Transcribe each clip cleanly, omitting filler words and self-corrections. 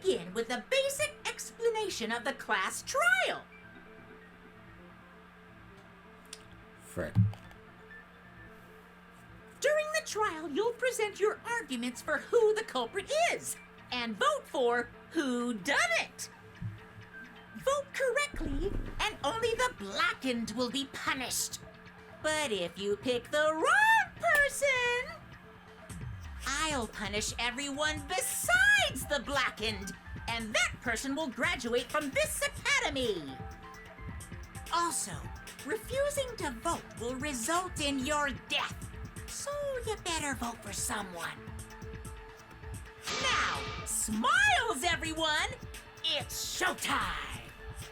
begin with a basic explanation of the class trial. Frick. During the trial, you'll present your arguments for who the culprit is, and vote for who done it. Vote correctly, and only the blackened will be punished. But if you pick the wrong person, I'll punish everyone besides the blackened, and that person will graduate from this academy. Also, refusing to vote will result in your death, so you better vote for someone. Now, smiles, everyone! It's showtime!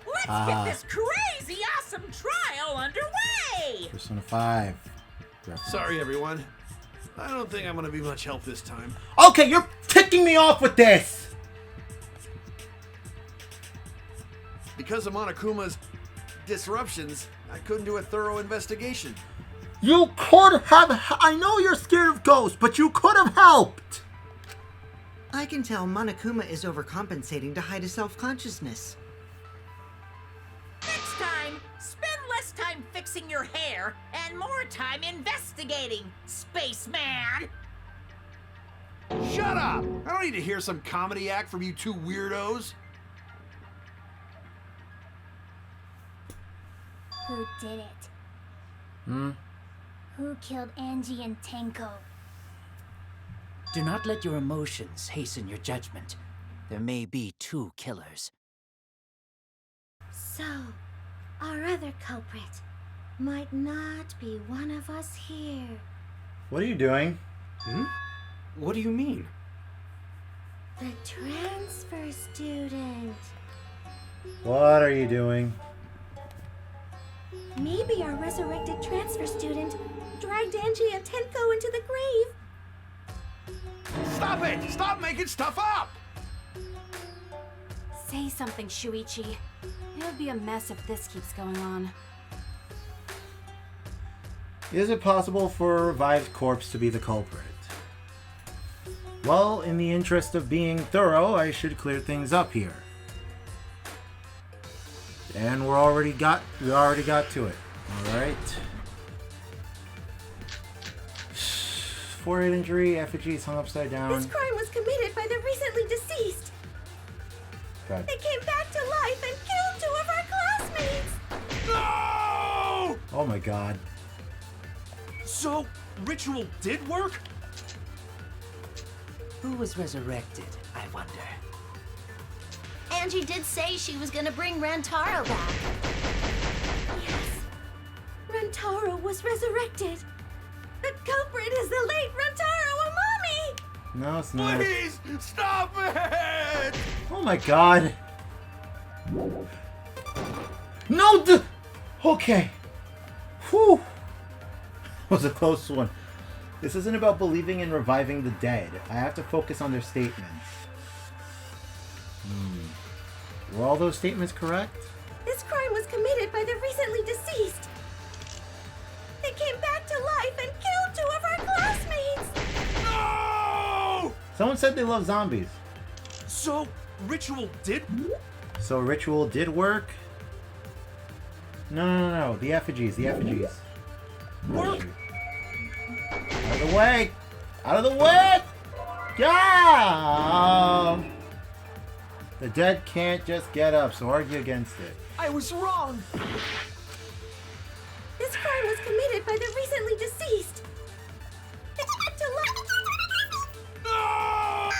Let's get this crazy awesome trial underway! Persona 5. Sorry, everyone. I don't think I'm going to be much help this time. Okay, you're ticking me off with this! Because of Monokuma's disruptions, I couldn't do a thorough investigation. You could have... I know you're scared of ghosts, but you could have helped! I can tell Monokuma is overcompensating to hide his self-consciousness. Next time, spend less time fixing your hair and more time investigating, spaceman! Shut up! I don't need to hear some comedy act from you two weirdos. Who did it? Who killed Angie and Tenko? Do not let your emotions hasten your judgment. There may be two killers. So, our other culprit might not be one of us here. What are you doing? What do you mean? The transfer student. What are you doing? Maybe our resurrected transfer student dragged Angie and Tenko into the grave. Stop it! Stop making stuff up! Say something, Shuichi. It would be a mess if this keeps going on. Is it possible for a revived corpse to be the culprit? Well, in the interest of being thorough, I should clear things up here. And we already got to it. Alright. Forehead injury, effigy is hung upside down. This crime was committed by the recently deceased. God. They came back to life and killed 2 of our classmates. No! Oh my god. So, ritual did work? Who was resurrected, I wonder? Angie did say she was gonna bring Rantaro back. Yes. Rantaro was resurrected. The culprit is the late Rantaro Amami! No, it's not. Please, stop it! Oh my god. No, okay. Whew. Was a close one. This isn't about believing in reviving the dead. I have to focus on their statements. Were all those statements correct? This crime was committed by the recently deceased. They came back to life and killed 2 of our classmates! No! Someone said they love zombies. So, ritual did? So ritual did work? No. The effigies. Work! Out of the way! Out of the way! Yeah! The dead can't just get up, so argue against it. I was wrong! This crime was committed by the recently deceased. They came back to life. No!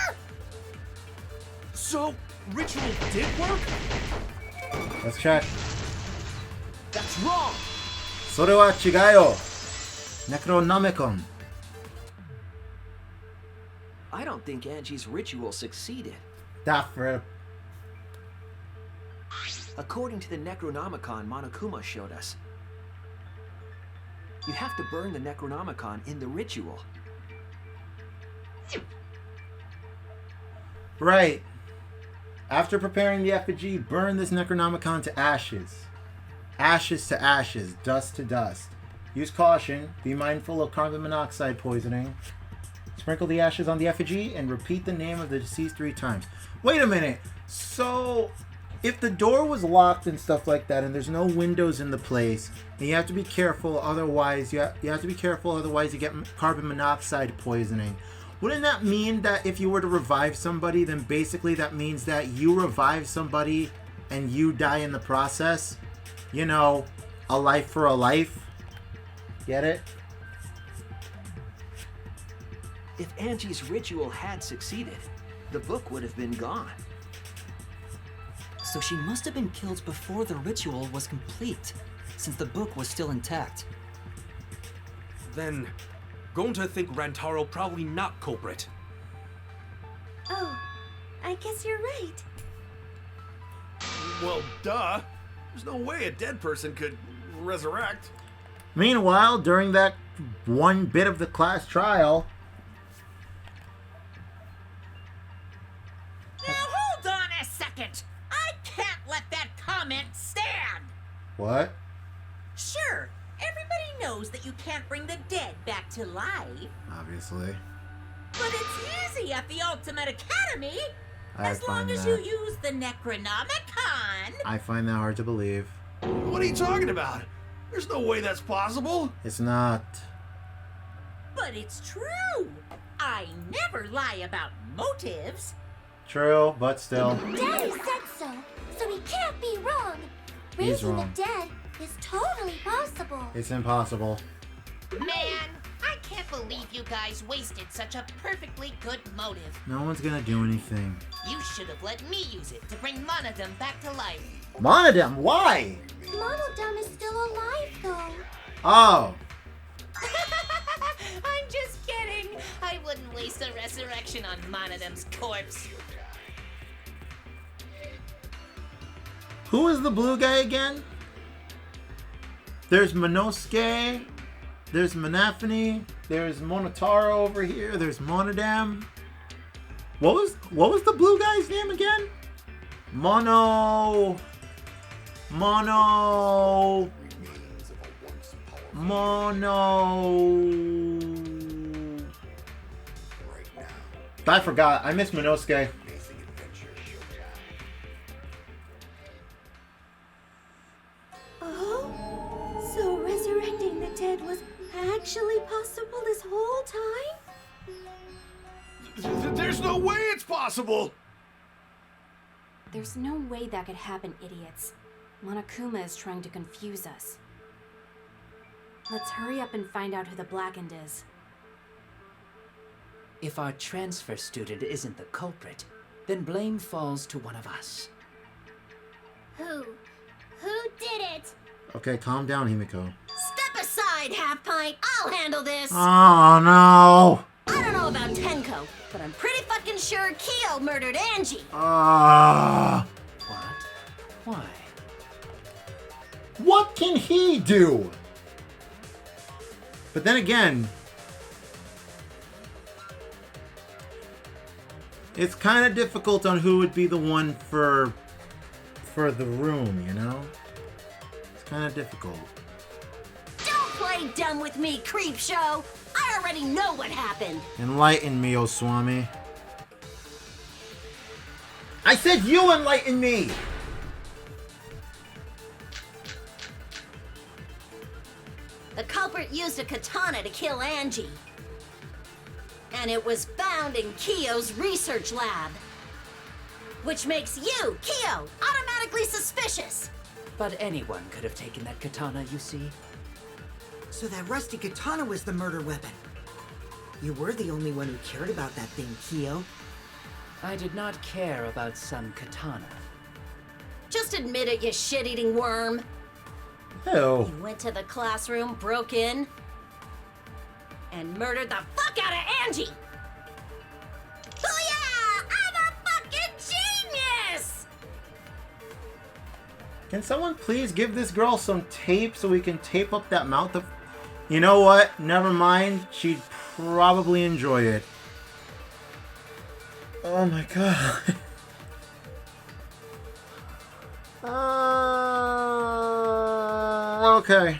So, ritual did work? Let's check. That's wrong! それは違うよ。Necronomicon. I don't think Angie's ritual succeeded. Daffer. According to the Necronomicon Monokuma showed us, you have to burn the Necronomicon in the ritual. Right. After preparing the effigy, burn this Necronomicon to ashes. Ashes to ashes, dust to dust. Use caution. Be mindful of carbon monoxide poisoning. Sprinkle the ashes on the effigy and repeat the name of the deceased 3 times. Wait a minute. So, if the door was locked and stuff like that, and there's no windows in the place, and you have to be careful, otherwise you have to be careful, otherwise you get carbon monoxide poisoning. Wouldn't that mean that if you were to revive somebody, then basically that means that you revive somebody and you die in the process? You know, a life for a life. Get it? If Angie's ritual had succeeded, the book would have been gone. So she must have been killed before the ritual was complete, since the book was still intact. Then, Gonta think Rantaro probably not culprit. Oh, I guess you're right. Well, duh. There's no way a dead person could resurrect. Meanwhile, during that one bit of the class trial... Now hold on a second. I can't let that comment stand. What? Sure, everybody knows that you can't bring the dead back to life. Obviously. But it's easy at the Ultimate Academy. I As long find as that- you use the Necronomicon. I find that hard to believe. What are you talking about? There's no way that's possible. It's not. But it's true. I never lie about motives. True, but still. Daddy said so he can't be wrong. He's Raising wrong. the dead is totally possible. It's impossible. Man, I can't believe you guys wasted such a perfectly good motive. No one's gonna do anything. You should have let me use it to bring Monodem back to life. Monodem, why? Monodem is still alive, though. Oh. I'm just kidding. I wouldn't waste a resurrection on Monodem's corpse. Who is the blue guy again? There's Monosuke. There's Manafini. There's Monotaro over here. There's Monodem. What was the blue guy's name again? Mono. I forgot. I missed Monosuke. Oh? So resurrecting the dead was actually possible this whole time? There's no way it's possible. There's no way that could happen, idiots. Monokuma is trying to confuse us. Let's hurry up and find out who the Blackened is. If our transfer student isn't the culprit, then blame falls to one of us. Who? Who did it? Okay, calm down, Himiko. Step aside, Half Pint. I'll handle this. Oh no! I don't know about Tenko, but I'm pretty fucking sure Kyo murdered Angie. Ah! What? Why? What can he do? But then again, it's kind of difficult on who would be the one for the room, you know? It's kind of difficult. Don't play dumb with me, creep show. I already know what happened. Enlighten me, Oswami. I said you enlighten me! The culprit used a katana to kill Angie. And it was found in Kyo's research lab. Which makes you, Kyo, automatically suspicious. But anyone could have taken that katana, you see. So that rusty katana was the murder weapon. You were the only one who cared about that thing, Kyo. I did not care about some katana. Just admit it, you shit-eating worm. Ew. You went to the classroom, broke in, and murdered the fuck out of Angie! Booyah! I'm a fucking genius! Can someone please give this girl some tape so we can tape up that mouth of... You know what? Never mind. She'd probably enjoy it. Oh my god. Okay.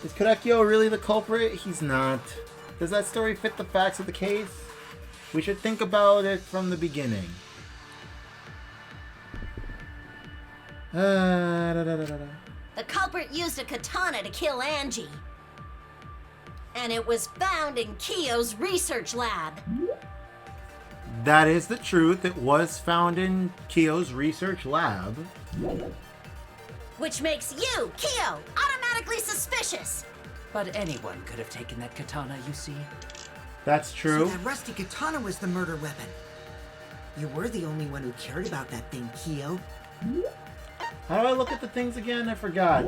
Is Kurekyo really the culprit? He's not. Does that story fit the facts of the case? We should think about it from the beginning. The culprit used a katana to kill Angie. And it was found in Kyo's research lab. That is the truth. It was found in Kyo's research lab. Which makes you, Kyo, automatically suspicious. But anyone could have taken that katana, you see. That's true. So that rusty katana was the murder weapon. You were the only one who cared about that thing, Kyo. How do I look at the things again? I forgot.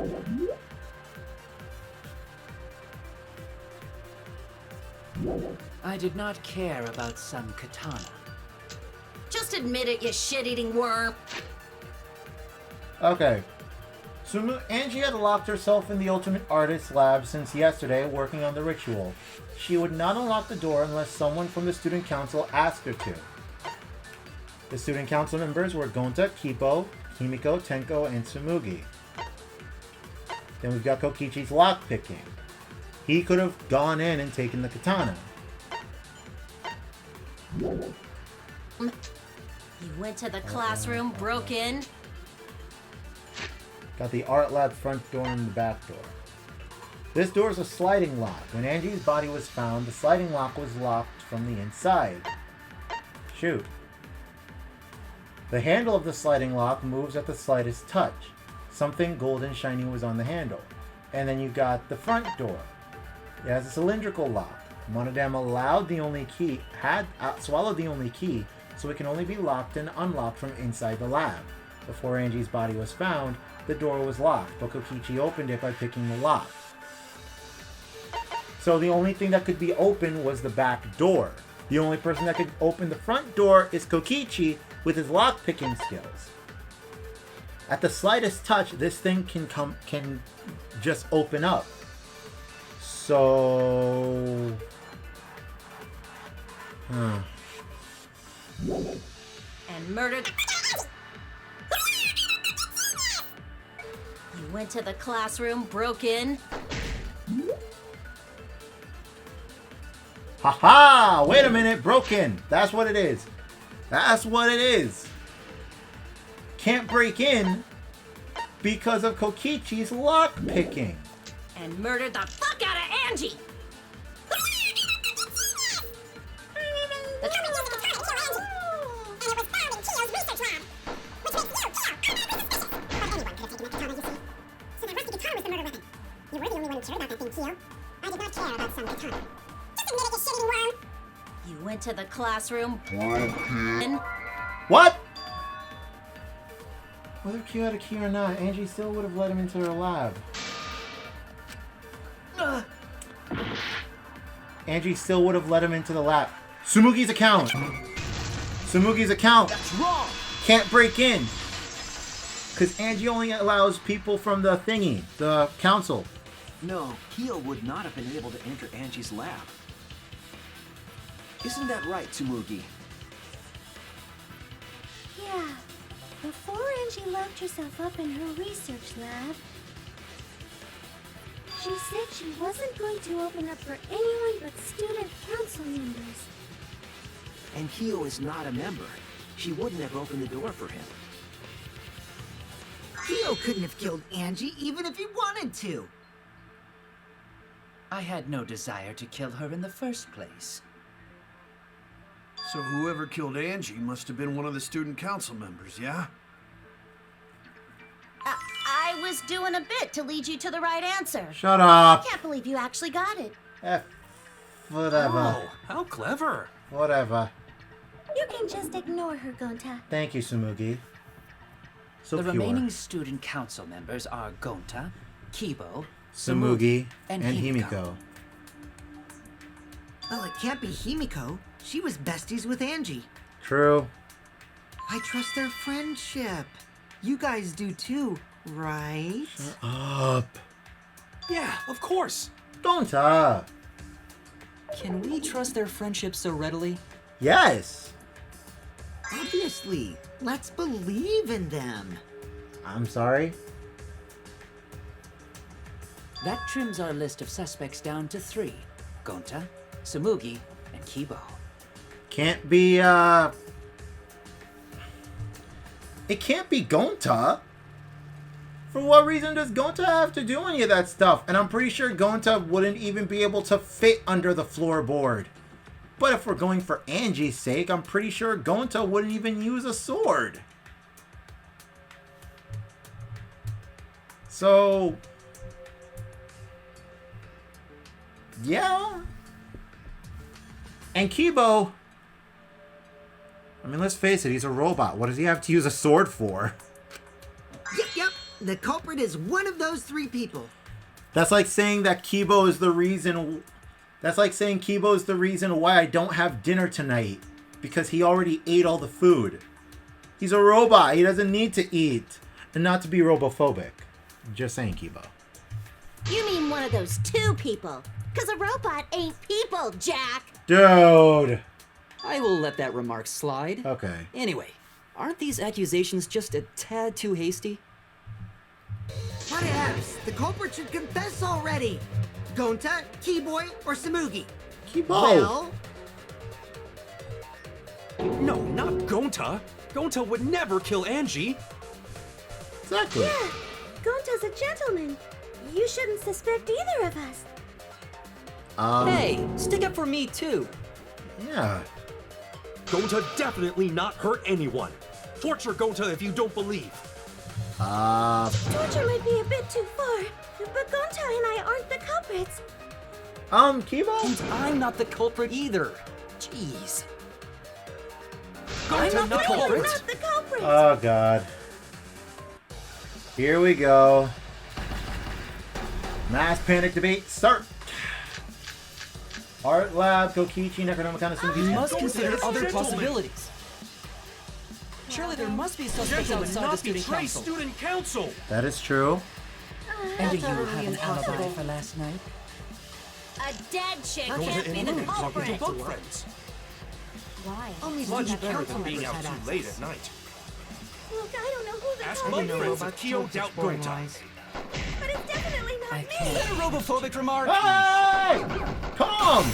I did not care about some katana. Just admit it, you shit-eating worm. Okay. Angie had locked herself in the Ultimate Artist lab since yesterday, working on the ritual. She would not unlock the door unless someone from the student council asked her to. The student council members were Gonta, Kippo, Himiko, Tenko, and Tsumugi. Then we've got Kokichi's lockpicking. He could have gone in and taken the katana. You went to the classroom, broke in. Got the art lab front door and the back door. This door is a sliding lock. When Angie's body was found, the sliding lock was locked from the inside. Shoot. The handle of the sliding lock moves at the slightest touch. Something golden shiny was on the handle. And then you got the front door. It has a cylindrical lock. Monodam allowed the only key, swallowed the only key, so it can only be locked and unlocked from inside the lab. Before Angie's body was found, the door was locked, but Kokichi opened it by picking the lock. So the only thing that could be open was the back door. The only person that could open the front door is Kokichi with his lock-picking skills. At the slightest touch, this thing can just open up. So... And murdered. You went to the classroom, broke in. Haha! Wait a minute, broken. That's what it is. That's what it is. Can't break in because of Kokichi's lock picking. And murdered the fuck out of Angie. You went to the classroom. What? Whether Q had a key or not, Angie still would have let him into her lab. Angie still would have let him into the lab. Tsumugi's account. Tsumugi's account. That's wrong. Can't break in. Because Angie only allows people from the thingy, the council. No, Kyo would not have been able to enter Angie's lab. Isn't that right, Tsumugi? Yeah. Before Angie locked herself up in her research lab, she said she wasn't going to open up for anyone but student council members. And Kyo is not a member. She wouldn't have opened the door for him. Kyo couldn't have killed Angie even if he wanted to. I had no desire to kill her in the first place. So whoever killed Angie must have been one of the student council members, yeah? I was doing a bit to lead you to the right answer. Shut up. Can't believe you actually got it. Whatever. Oh, how clever. Whatever. You can just ignore her, Gonta. Thank you, Tsumugi. So The pure. remaining student council members are Gonta, Kibo, Tsumugi and and Himiko. Himiko. Well, it can't be Himiko. She was besties with Angie. True. I trust their friendship. You guys do too, right? Shut up. Yeah, of course. Gonta. Can we trust their friendship so readily? Yes. Obviously. Let's believe in them. I'm sorry. That trims our list of suspects down to 3. Gonta, Tsumugi, and Kibo. Can't be, It can't be Gonta. For what reason does Gonta have to do any of that stuff? And I'm pretty sure Gonta wouldn't even be able to fit under the floorboard. But if we're going for Angie's sake, I'm pretty sure Gonta wouldn't even use a sword. So... yeah. And Kibo... I mean, let's face it, he's a robot. What does he have to use a sword for? Yep. The culprit is one of those 3 people. That's like saying that Kibo is the reason... That's like saying Kibo is the reason why I don't have dinner tonight. Because he already ate all the food. He's a robot. He doesn't need to eat. And not to be robophobic. Just saying, Kibo. You mean one of those 2 people? Because a robot ain't people, Jack. Dude. I will let that remark slide. Okay. Anyway, aren't these accusations just a tad too hasty? Whatevs. The culprit should confess already. Gonta, Keyboy, or Tsumugi? Kibo. Well... No, not Gonta. Gonta would never kill Angie. Exactly. Yeah, Gonta's a gentleman. You shouldn't suspect either of us. Hey, stick up for me too. Yeah. Gonta definitely not hurt anyone. Torture Gonta if you don't believe. Torture might be a bit too far, but Gonta and I aren't the culprits. Kibo? And I'm not the culprit either. Jeez. Gonta not the culprit. Not the culprit. Oh, God. Here we go. Mass panic debate, start. Art lab, Kokichi, Necronomicon, You must consider other gentlemen. possibilities. Surely there must be suspects Gentlemen, outside the not student betray council. student council. That is true. And do you have an alibi for last night? A dead chick Gonta can't be and the Moon talking to culprit. book friends. Why? Only Much student better council than being members out had too late access. at night. Look, I don't know who the Ask culprit my is, friends if Kyo doubt Gonta. but it's definitely not I me. can't. Is that a robophobic remark? Hey! Come!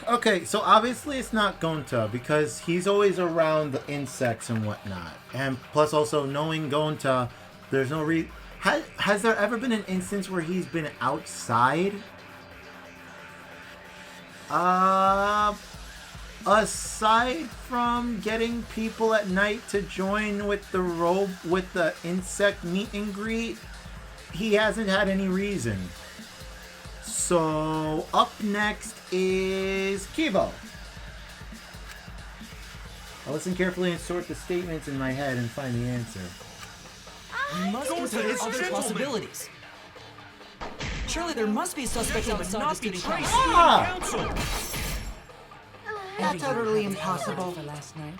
Okay, so obviously it's not Gonta because he's always around the insects and whatnot. And plus also knowing Gonta, there's no has there ever been an instance where he's been outside? Aside from getting people at night to join with the insect meet and greet, he hasn't had any reason. So up next is Kibo. I'll listen carefully and sort the statements in my head and find the answer. You must Gonta consider is other gentleman. possibilities. Surely there must be suspects Gentlemen, outside the not student betray council. student Ah! council. That's utterly impossible. For last night?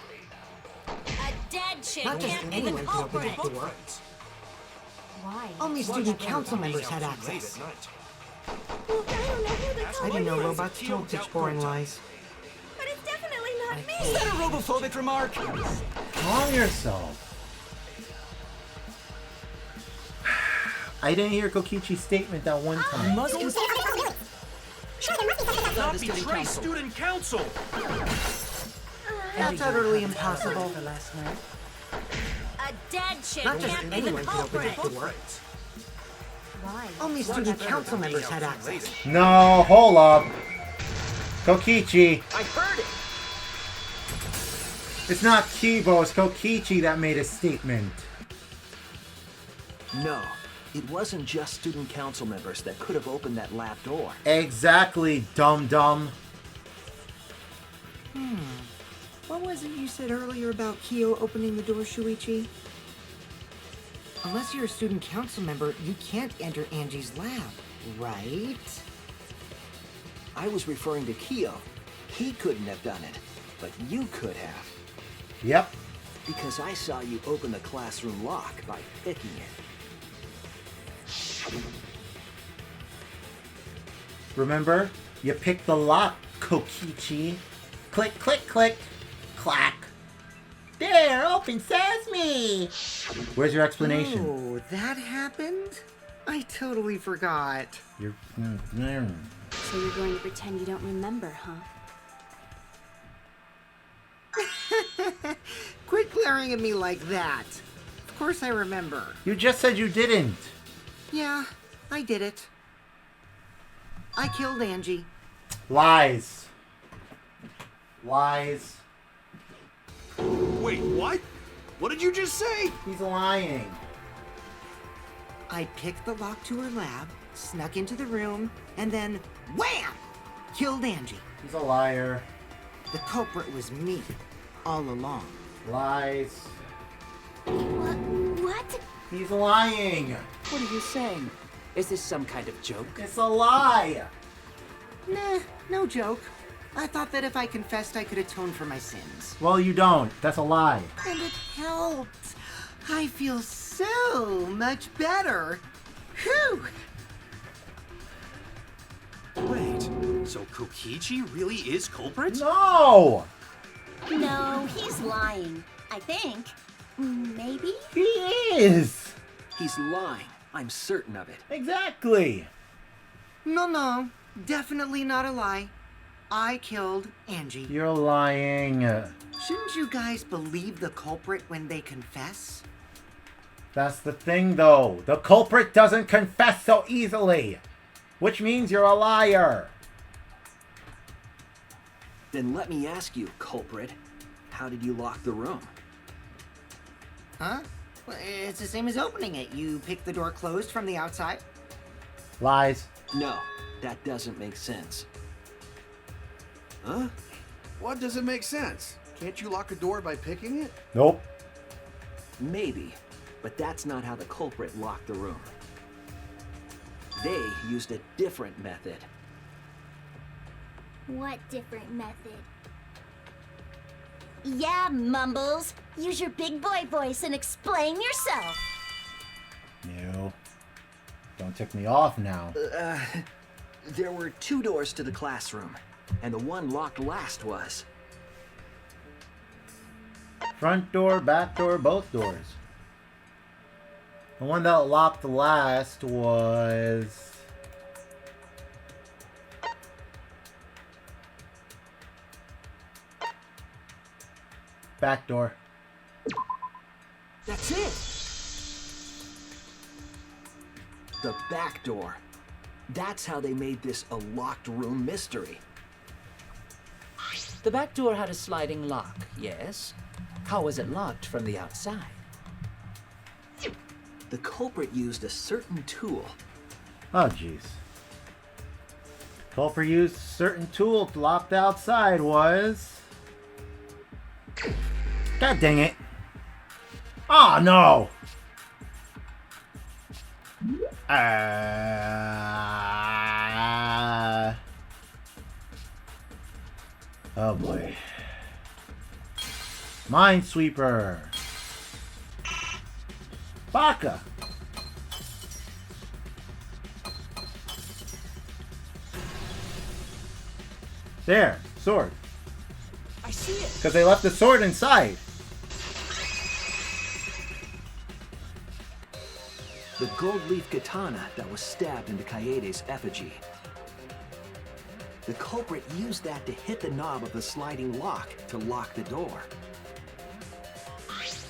A dead chick Not just can't be the anyone can open culprit. that door. Why? Only student council members had Late access. at night. Look, I don't know who the I culprit didn't know is, robots told such boring lies. but it's definitely not Is me. that a robophobic remark? Calm yourself. I didn't hear Kokichi's statement that one You time. must consider Not the student betray council. student council. That's utterly impossible. For last night? A dead chick Not just can't be the anyone can open culprit. that door. Why? Only student council members had access. No, hold up. Kokichi. I heard it. It's not Kibo, it's Kokichi that made a statement. No, it wasn't just student council members that could have opened that lab door. Exactly, dum-dum. What was it you said earlier about Kyo opening the door, Shuichi? Unless you're a student council member, you can't enter Angie's lab, right? I was referring to Kyo. He couldn't have done it, but you could have. Yep. Because I saw you open the classroom lock by picking it. Remember? You pick the lock, Kokichi. Click, click, click. Clack. there, open sesame! Where's your explanation? Oh, that happened? I totally forgot. You're... So you're going to pretend you don't remember, huh? Quit glaring at me like that. Of course I remember. You just said you didn't. Yeah, I did it. I killed Angie. Lies. Lies. Wait, what? What did you just say? He's lying. I picked the lock to her lab, snuck into the room, and then wham! Killed Angie. He's a liar. The culprit was me, all along. Lies. What? He's lying. What are you saying? Is this some kind of joke? It's a lie. Nah, no joke. I thought that if I confessed, I could atone for my sins. Well, you don't. That's a lie. And it helped. I feel so much better. Whew! Wait, so Kokichi really is culprit? No! No, he's lying. I think. Maybe? He is! He's lying. I'm certain of it. Exactly. No, definitely not a lie. I killed Angie. You're lying. Shouldn't you guys believe the culprit when they confess? That's the thing, though. The culprit doesn't confess so easily. Which means you're a liar. Then let me ask you, culprit. How did you lock the room? Huh? Well, it's the same as opening it. You pick the door closed from the outside. Lies. No, that doesn't make sense. Huh? What doesn't make sense? Can't you lock a door by picking it? Nope. Maybe, but that's not how the culprit locked the room. They used a different method. What different method? Yeah, Mumbles. Use your big boy voice and explain yourself. No. Don't tick me off now. There were 2 doors to the classroom, and the one locked last was... Front door, back door, both doors. The one that locked last was... back door. That's it! The back door. That's how they made this a locked room mystery. The back door had a sliding lock, yes? How was it locked from the outside? The culprit used a certain tool. Oh, jeez. Culprit used a certain tool locked outside was... God dang it. Oh, no. Oh, boy. Minesweeper. Baka. There, sword. I see it. Because they left the sword inside. The gold leaf katana that was stabbed into Kaede's effigy. The culprit used that to hit the knob of the sliding lock to lock the door.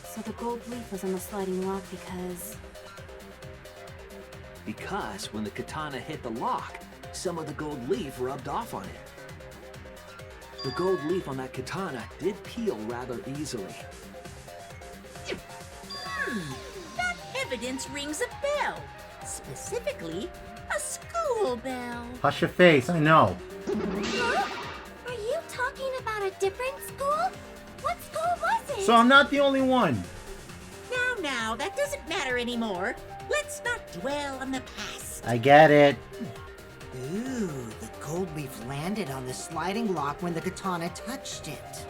So the gold leaf was on the sliding lock Because when the katana hit the lock, some of the gold leaf rubbed off on it. The gold leaf on that katana did peel rather easily. That evidence rings a bell. Specifically, a school bell. Hush your face, I know. Huh? Are you talking about a different school? What school was it? So I'm not the only one. Now, that doesn't matter anymore. Let's not dwell on the past. I get it. Ooh, the gold leaf landed on the sliding lock when the katana touched it.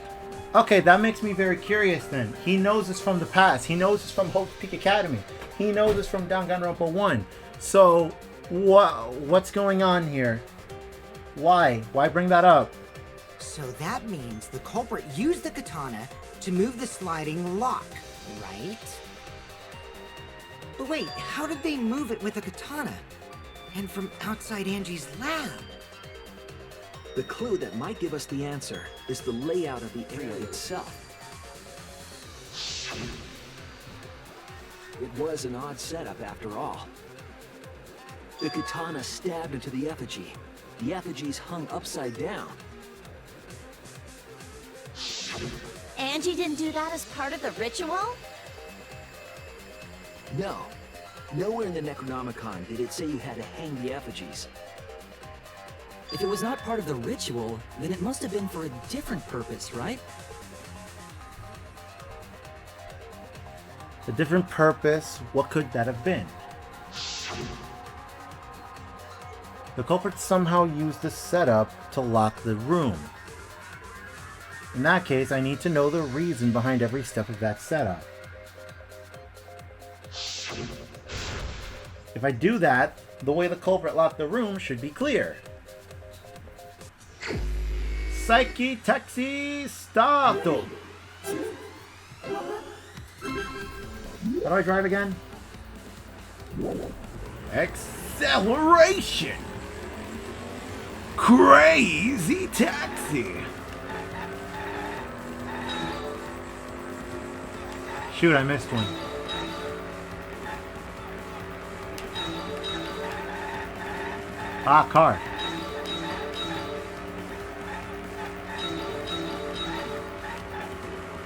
Okay, that makes me very curious then. He knows this from the past. He knows this from Hope Peak Academy. He knows this from Danganronpa 1. So, what's going on here? Why? Why bring that up? So that means the culprit used the katana to move the sliding lock, right? But wait, how did they move it with a katana? And from outside Angie's lab? The clue that might give us the answer is the layout of the area itself. It was an odd setup after all. The katana stabbed into the effigy. The effigy's hung upside down. Angie didn't do that as part of the ritual? No. Nowhere in the Necronomicon did it say you had to hang the effigies. If it was not part of the ritual, then it must have been for a different purpose, right? A different purpose, what could that have been? The culprit somehow used the setup to lock the room. In that case, I need to know the reason behind every step of that setup. If I do that, the way the culprit locked the room should be clear. Psyche taxi stato! How do I drive again? Acceleration! Crazy taxi! Shoot, I missed one. Ah, car.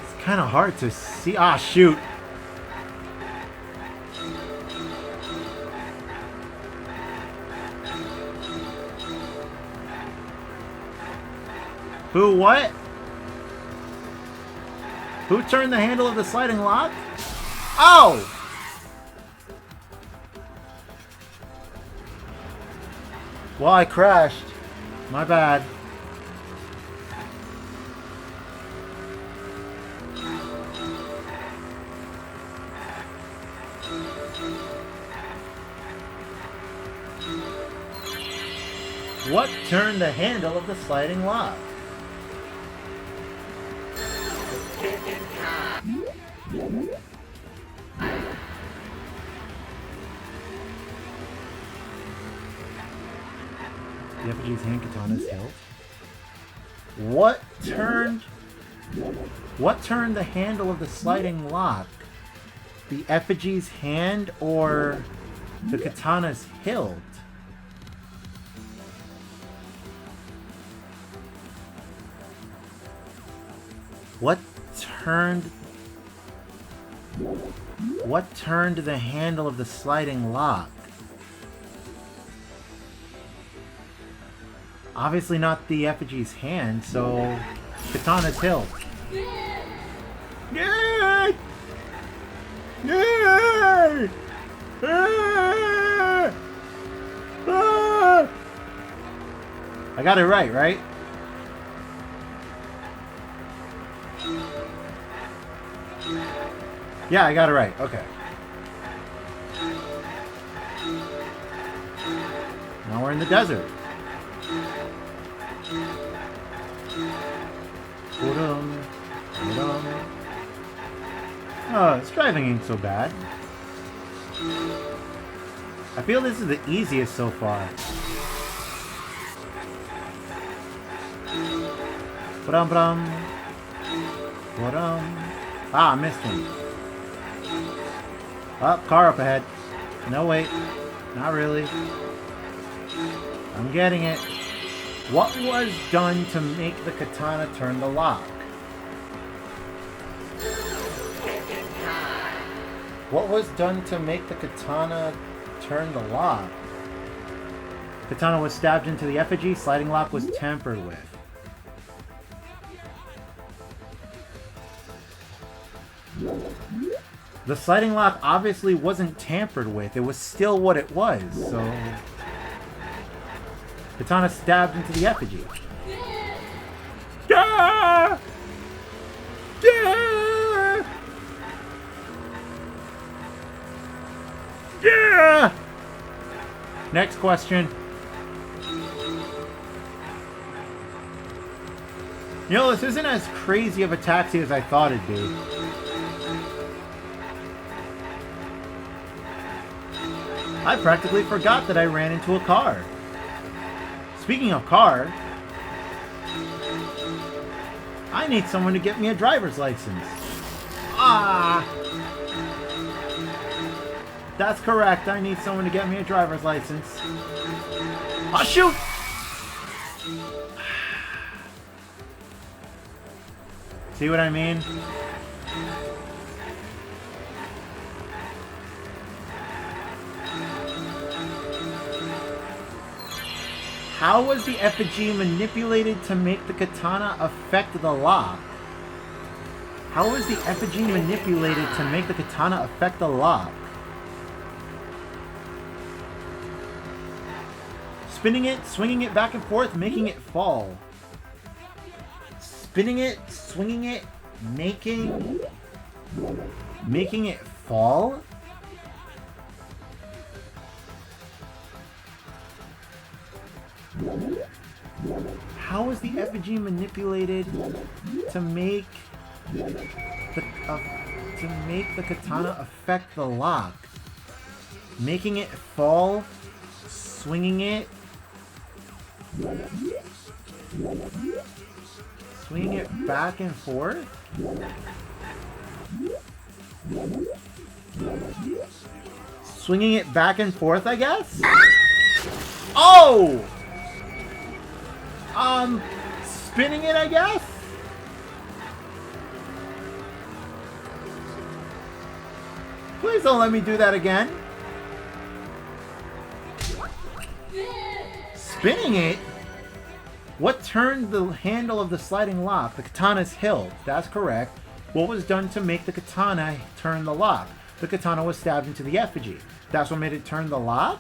It's kind of hard to see. Ah, shoot. Who, what? Who turned the handle of the sliding lock? Oh! Well, I crashed. My bad. What turned the handle of the sliding lock? The effigy's hand katana's hilt. What turned the handle of the sliding lock? The effigy's hand or the katana's hilt? What turned the handle of the sliding lock? Obviously not the effigy's hand, so katana's hilt. Yay! Yay! Ah! Ah! I got it right, right? Yeah, I got it right. Okay. Now we're in the desert. Oh, this driving ain't so bad. I feel this is the easiest so far. Ah, I missed one. Oh, car up ahead. No, wait. Not really. I'm getting it. What was done to make the katana turn the lock? What was done to make the katana turn the lock? Katana was stabbed into the effigy. Sliding lock was tampered with. The sliding lock obviously wasn't tampered with. It was still what it was, so... Katana stabbed into the effigy. Yeah! Yeah! Yeah! Next question. You know, this isn't as crazy of a taxi as I thought it'd be. I practically forgot that I ran into a car. Speaking of car, I need someone to get me a driver's license. Ah! That's correct. I need someone to get me a driver's license. Oh, shoot! See what I mean? How was the effigy manipulated to make the katana affect the lock? How was the effigy manipulated to make the katana affect the lock? Spinning it, swinging it back and forth, making it fall. Spinning it, swinging it, making it fall? How is the effigy manipulated to make the katana affect the lock? Making it fall, swinging it, swinging it back and forth. Swinging it back and forth, I guess. Oh! Spinning it, I guess? Please don't let me do that again. Spinning it? What turned the handle of the sliding lock? The katana's hilt. That's correct. What was done to make the katana turn the lock? The katana was stabbed into the effigy. That's what made it turn the lock?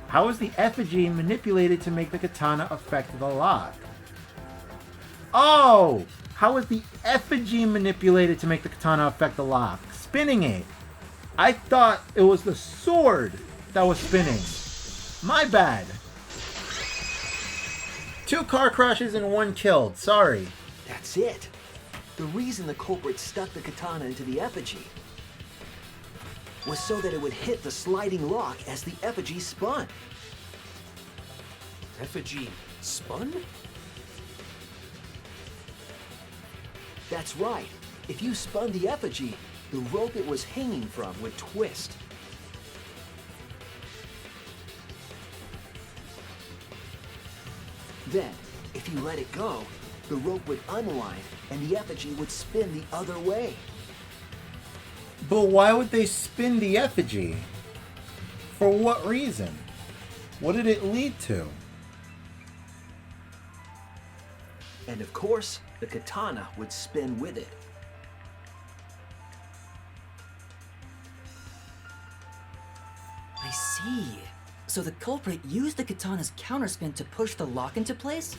How was the effigy manipulated to make the katana affect the lock? Oh! How was the effigy manipulated to make the katana affect the lock? Spinning it. I thought it was the sword that was spinning. My bad. 2 car crashes and 1 killed. Sorry. That's it. The reason the culprit stuck the katana into the effigy was so that it would hit the sliding lock as the effigy spun. Effigy spun? That's right. If you spun the effigy, the rope it was hanging from would twist. Then, if you let it go, the rope would unwind and the effigy would spin the other way. But why would they spin the effigy? For what reason? What did it lead to? And of course, the katana would spin with it. I see. So the culprit used the katana's counterspin to push the lock into place?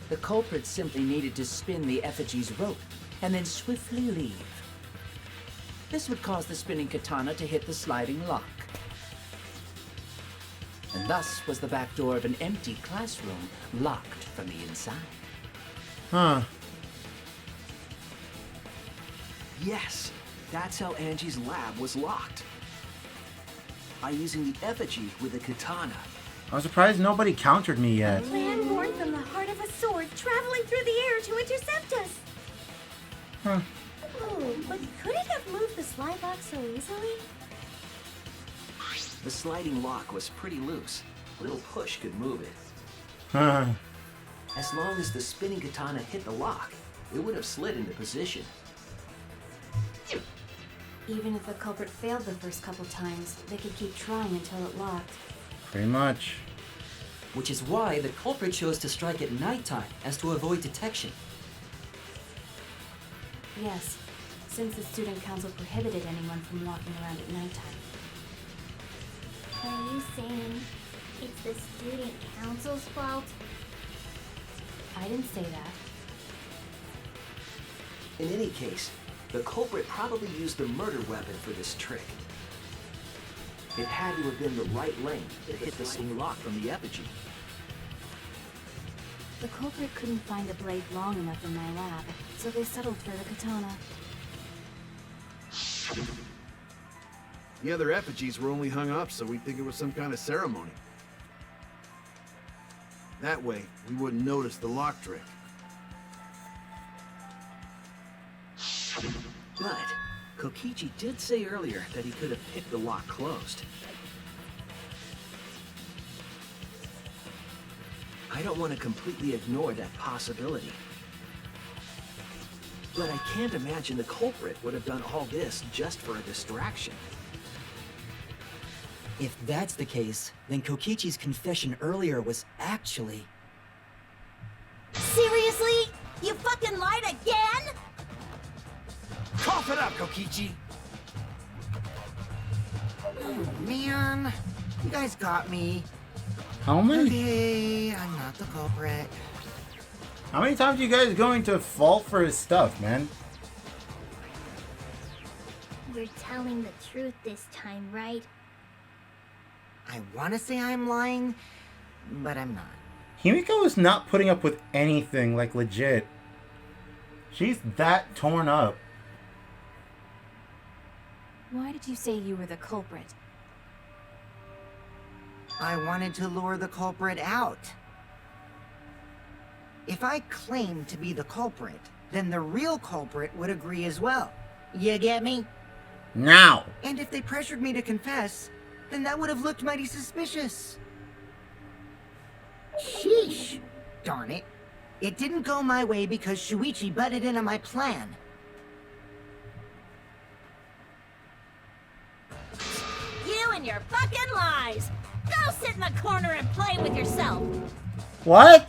The culprit simply needed to spin the effigy's rope and then swiftly leave. This would cause the spinning katana to hit the sliding lock. And thus was the back door of an empty classroom locked from the inside. Huh. Yes, that's how Angie's lab was locked. By using the effigy with the katana. I'm surprised nobody countered me yet. Plan born from the heart of a sword, traveling through the air to intercept us. Huh. Oh, but could it have moved the slide lock so easily? The sliding lock was pretty loose. A little push could move it. Huh. As long as the spinning katana hit the lock, it would have slid into position. Even if the culprit failed the first couple times, they could keep trying until it locked. Pretty much. Which is why the culprit chose to strike at nighttime, as to avoid detection. Yes, since the student council prohibited anyone from walking around at nighttime. Are you saying it's the student council's fault? I didn't say that. In any case, the culprit probably used the murder weapon for this trick. It had to have been the right length to hit the sliding lock from the effigy. The culprit couldn't find the blade long enough in my lab, so they settled for the katana. The other effigies were only hung up so we'd think it was some kind of ceremony. That way, we wouldn't notice the lock trick. But Kokichi did say earlier that he could have picked the lock closed. I don't want to completely ignore that possibility. But I can't imagine the culprit would have done all this just for a distraction. If that's the case, then Kokichi's confession earlier was actually... Seriously? You fucking lied again? Cough it up, Kokichi! Oh, man. You guys got me. How many? Okay, I'm not the culprit. How many times are you guys going to fall for his stuff, man? You're telling the truth this time, right? I want to say I'm lying, but I'm not. Himiko is not putting up with anything, like legit. She's that torn up. Why did you say you were the culprit? I wanted to lure the culprit out. If I claimed to be the culprit, then the real culprit would agree as well. You get me? Now! And if they pressured me to confess, then that would have looked mighty suspicious. Sheesh. Darn it. It didn't go my way because Shuichi butted into my plan. You and your fucking lies! Go sit in the corner and play with yourself! What?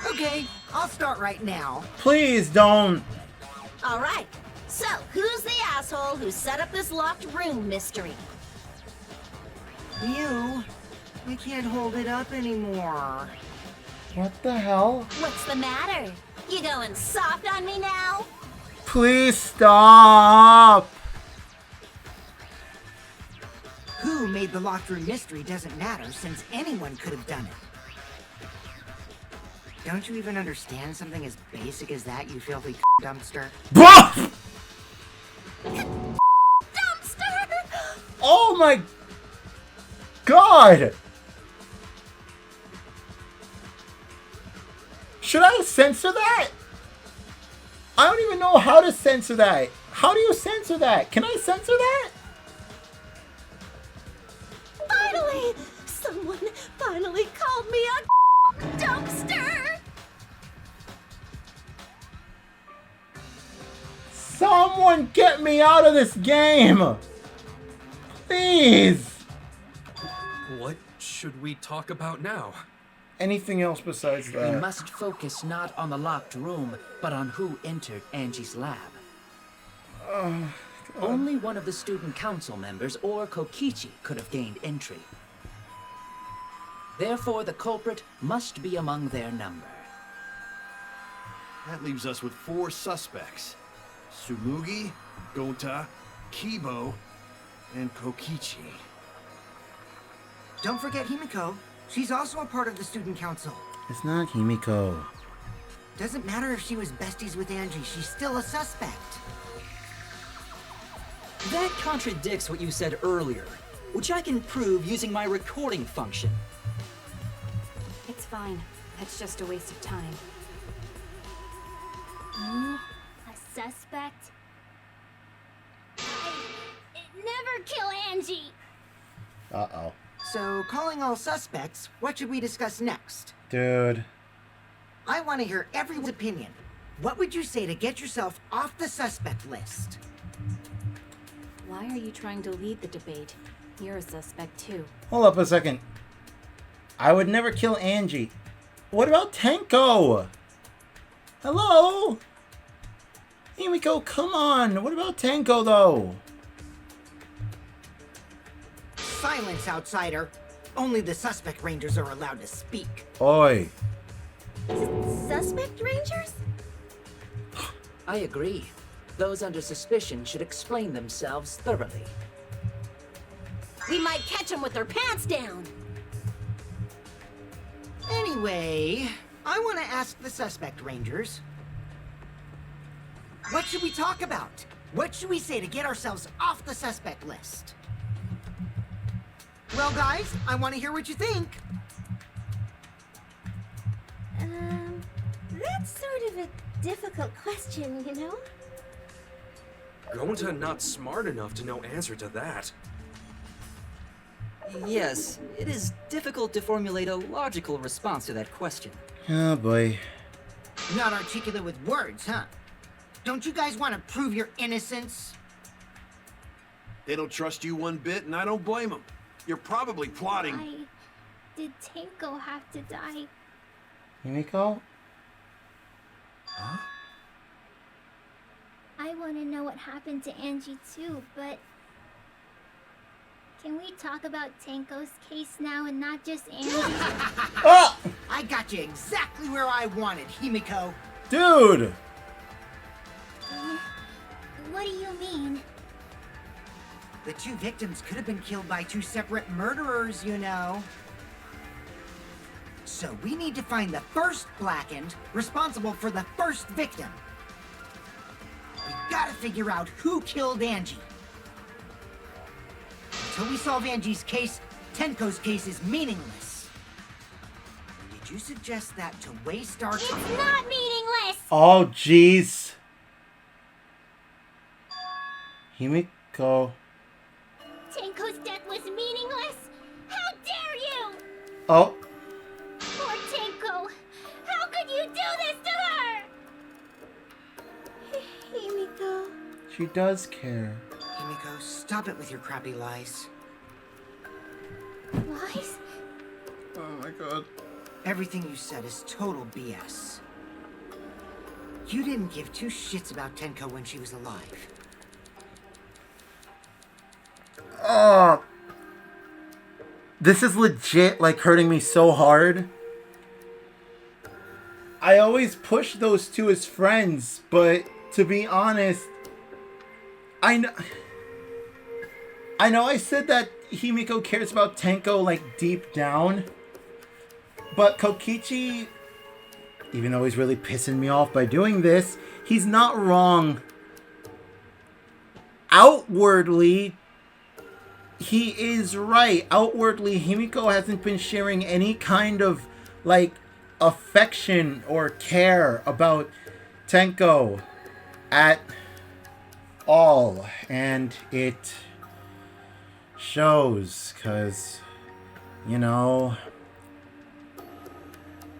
Okay, I'll start right now. Please don't. Alright, so who's the asshole who set up this locked room mystery? You. I can't hold it up anymore. What the hell? What's the matter? You going soft on me now? Please stop. Who made the locked room mystery doesn't matter since anyone could have done it. Don't you even understand something as basic as that, you filthy dumpster? Dumpster! Dumpster! Oh my God! Should I censor that? I don't even know how to censor that. How do you censor that? Can I censor that? Finally! Someone finally called me a dumpster! Someone get me out of this game! Please! What should we talk about now? Anything else besides We that? must focus not on the locked room, but on who entered Angie's lab. Only one of the student council members or Kokichi could have gained entry. Therefore, the culprit must be among their number. That leaves us with 4 suspects. Tsumugi, Gonta, Kibo, and Kokichi. Don't forget Himiko. She's also a part of the student council. It's not Himiko. Doesn't matter if she was besties with Angie, she's still a suspect. That contradicts what you said earlier, which I can prove using my recording function. It's fine. That's just a waste of time. A suspect? Never kill Angie! Uh-oh. So, calling all suspects, what should we discuss next? Dude. I want to hear everyone's opinion. What would you say to get yourself off the suspect list? Why are you trying to lead the debate? You're a suspect too. Hold up a second. I would never kill Angie. What about Tenko? Hello? Himiko, come on. What about Tenko, though? Silence, outsider. Only the suspect rangers are allowed to speak. Oi. Suspect rangers? I agree. Those under suspicion should explain themselves thoroughly. We might catch them with their pants down. Anyway, I want to ask the suspect, Rangers. What should we talk about? What should we say to get ourselves off the suspect list? Well, guys, I want to hear what you think. That's sort of a difficult question, you know? Gonta not smart enough to know answer to that. Yes, it is difficult to formulate a logical response to that question. Oh boy. Not articulate with words, huh? Don't you guys want to prove your innocence? They don't trust you one bit, and I don't blame them. You're probably plotting. Why did Tenko have to die? Himiko? Huh? I want to know what happened to Angie too, but... Can we talk about Tenko's case now and not just Angie? Oh! I got you exactly where I wanted, Himiko. Dude! What do you mean? The two victims could have been killed by two separate murderers, you know. So we need to find the first blackened responsible for the first victim. We gotta figure out who killed Angie. Until we solve Angie's case, Tenko's case is meaningless. Did you suggest that to waste our time? It's not meaningless! Oh, jeez. Himiko. Tenko's death was meaningless? How dare you! Oh. Poor Tenko! How could you do this to her? Himiko. She does care. Himiko, stop it with your crappy lies. Lies? Oh my god. Everything you said is total BS. You didn't give two shits about Tenko when she was alive. Oh. This is legit, like, hurting me so hard. I always push those two as friends, but to be honest, I know I said that Himiko cares about Tenko, like, deep down. But Kokichi, even though he's really pissing me off by doing this, he's not wrong. Outwardly, he is right. Outwardly, Himiko hasn't been sharing any kind of, like, affection or care about Tenko at all. And it shows, because, you know,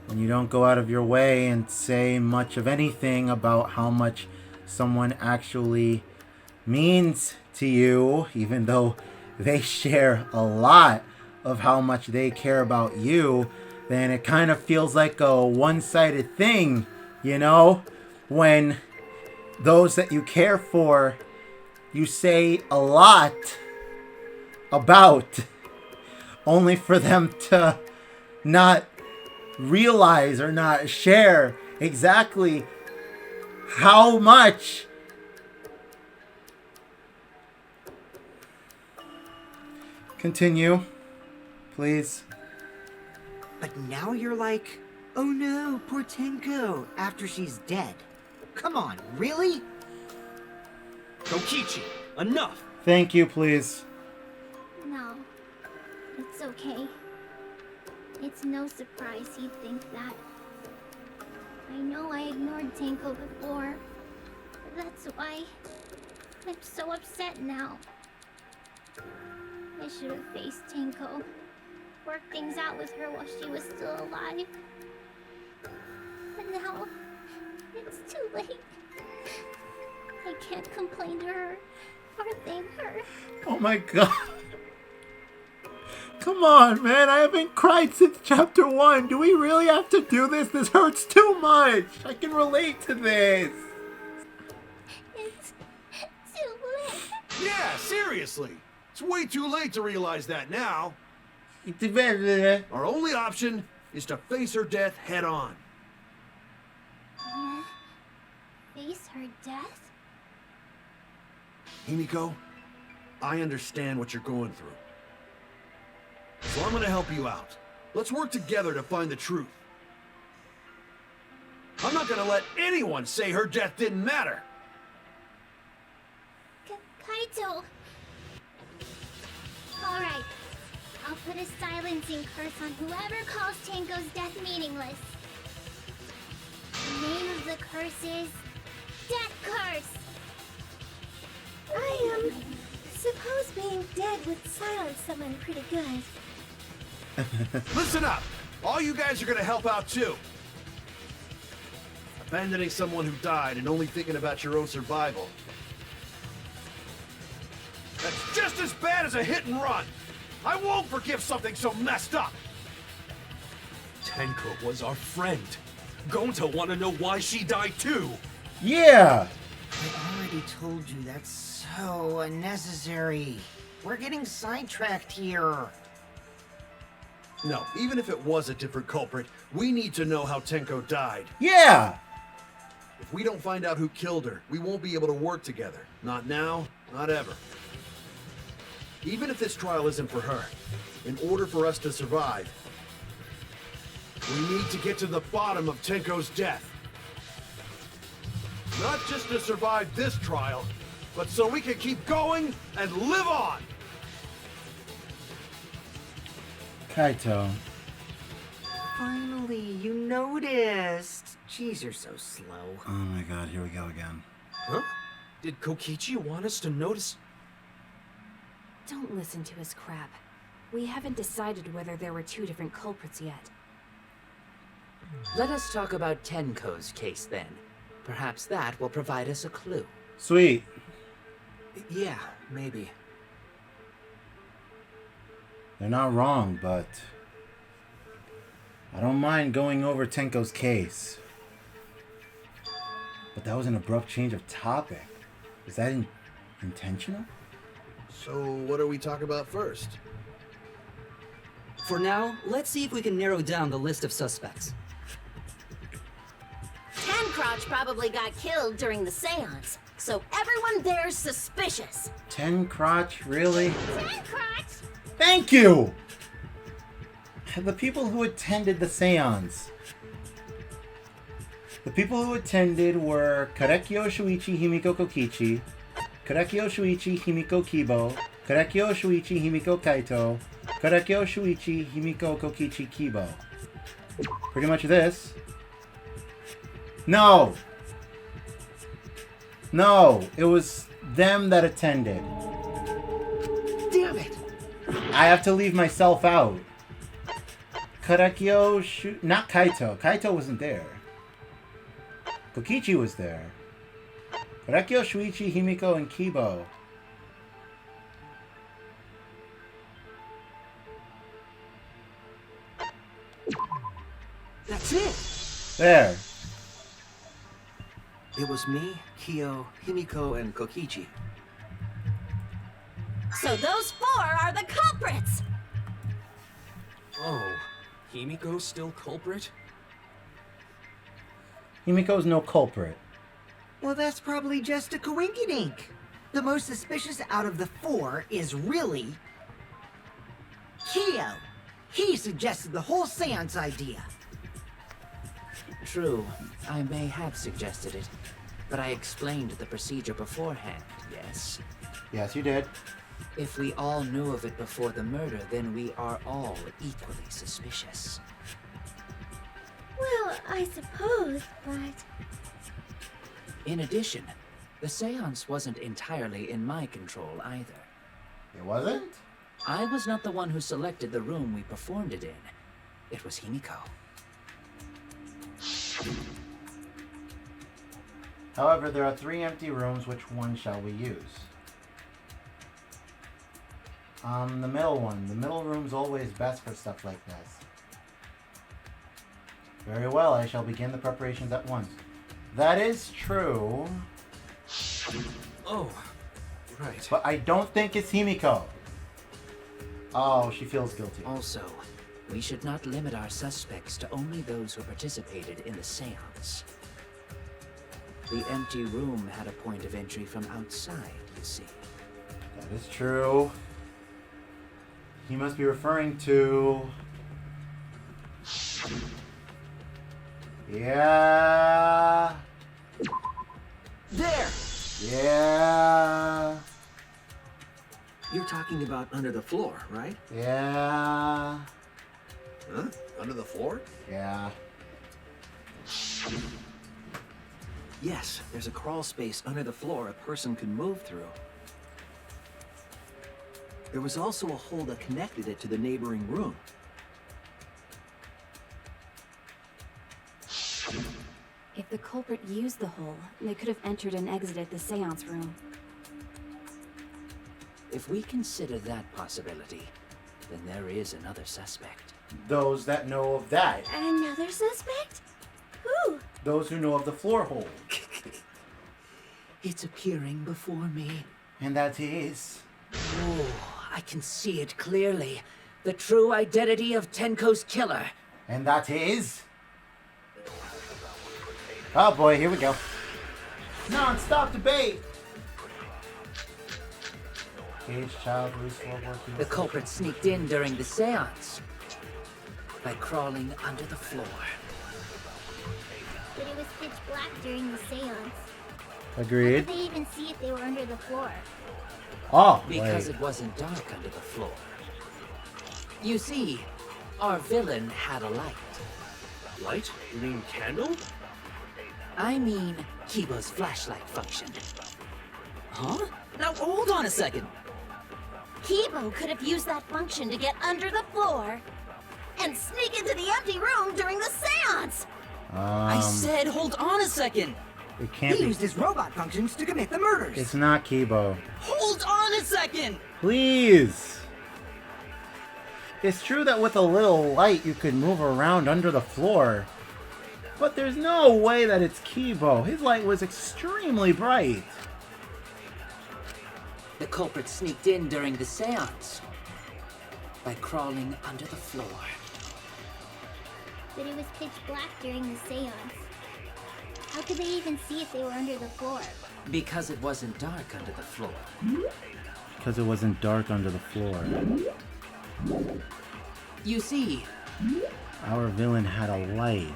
when you don't go out of your way and say much of anything about how much someone actually means to you, even though they share a lot of how much they care about you, then it kind of feels like a one-sided thing, you know? When those that you care for, you say a lot about, only for them to not realize or not share exactly how much continue, please. But now you're like, oh no, poor Tenko, after she's dead. Come on, really? Kokichi, enough! Thank you, please. No. It's okay. It's no surprise he'd think that. I know I ignored Tenko before. But that's why I'm so upset now. I should have faced Tenko. Worked things out with her while she was still alive. But now, it's too late. I can't complain to her or thank her. Oh my god. Come on, man. I haven't cried since chapter 1. Do we really have to do this? This hurts too much. I can relate to this. It's too late. Yeah, seriously. It's way too late to realize that now. Our only option is to face her death head on. Yeah. Face her death? Himiko, I understand what you're going through. So I'm gonna help you out. Let's work together to find the truth. I'm not gonna let anyone say her death didn't matter. Kaito. Alright. I'll put a silencing curse on whoever calls Tenko's death meaningless. The name of the curse is... Death Curse! I suppose being dead would silence someone pretty good. Listen up! All you guys are gonna help out too. Abandoning someone who died and only thinking about your own survival. That's just as bad as a hit and run! I won't forgive something so messed up! Tenko was our friend. Gonta want to know why she died too. Yeah! I already told you that's so unnecessary. We're getting sidetracked here. No, even if it was a different culprit, we need to know how Tenko died. Yeah! If we don't find out who killed her, we won't be able to work together. Not now, not ever. Even if this trial isn't for her, in order for us to survive, we need to get to the bottom of Tenko's death. Not just to survive this trial, but so we can keep going and live on! Kaito. Finally, you noticed. Jeez, you're so slow. Oh my god, here we go again. Huh? Did Kokichi want us to notice? Don't listen to his crap. We haven't decided whether there were two different culprits yet. Let us talk about Tenko's case then. Perhaps that will provide us a clue. Sweet. Yeah, maybe. They're not wrong, but I don't mind going over Tenko's case. But that was an abrupt change of topic. Is that intentional? So, what do we talk about first? For now, let's see if we can narrow down the list of suspects. Tencrotch probably got killed during the seance, so everyone there's suspicious. Tencrotch, really? Tencrotch! Thank you! The people who attended the seance. The people who attended were Karekyo Shuichi Himiko Kokichi, Karekyo Shuichi Himiko Kibo, Karekyo Shuichi Himiko Kaito, Karekyo Shuichi Himiko Kokichi Kibo. Pretty much this. No! No! It was them that attended. Damn it! I have to leave myself out. Karekyo Shu... Not Kaito. Kaito wasn't there. Kokichi was there. Karekyo, Shuichi, Himiko, and Kibo. That's it! There. It was me, Kyo, Himiko, and Kokichi. So those four are the culprits! Oh, Himiko's still culprit? Himiko's no culprit. Well, that's probably just a coinkydink. The most suspicious out of the four is really... Kyo. He suggested the whole seance idea. True, I may have suggested it, but I explained the procedure beforehand, yes? Yes, you did. If we all knew of it before the murder, then we are all equally suspicious. Well, I suppose, but... In addition, the seance wasn't entirely in my control either. It wasn't? I was not the one who selected the room we performed it in. It was Himiko. However, there are 3 empty rooms. Which one shall we use? The middle one. The middle room's always best for stuff like this. Very well, I shall begin the preparations at once. That is true. Oh, right. But I don't think it's Himiko. Oh, she feels guilty. Also, we should not limit our suspects to only those who participated in the seance. The empty room had a point of entry from outside, you see. That is true. He must be referring to Yeah. There! Yeah. You're talking about under the floor, right? Yeah. Huh? Under the floor? Yeah. Yes, there's a crawl space under the floor a person could move through. There was also a hole that connected it to the neighboring room. If the culprit used the hole, they could have entered and exited the seance room. If we consider that possibility, then there is another suspect. Those that know of that. Another suspect? Who? Those who know of the floor hole. It's appearing before me. And that is... Oh, I can see it clearly. The true identity of Tenko's killer. And that is... Oh boy, here we go. Non-stop debate. Cage, child, loose, floor working. The culprit sneaked in during the seance by crawling under the floor. But it was pitch black during the seance. How Agreed. could they even see if they were under the floor? Oh, Because wait. it wasn't dark under the floor. You see, our villain had a light. Light? You mean candle? I mean, Kiba's flashlight function. Huh? Now hold on a second. Kibo could have used that function to get under the floor and sneak into the empty room during the seance. I said hold on a second. It can't He be. used his robot functions to commit the murders. It's not Kibo. Hold on a second. Please. It's true that with a little light you could move around under the floor. But there's no way that it's Kibo. His light was extremely bright. The culprit sneaked in during the seance by crawling under the floor. But it was pitch black during the seance. How could they even see if they were under the floor? Because it wasn't dark under the floor. Because it wasn't dark under the floor. You see, Our villain had a light.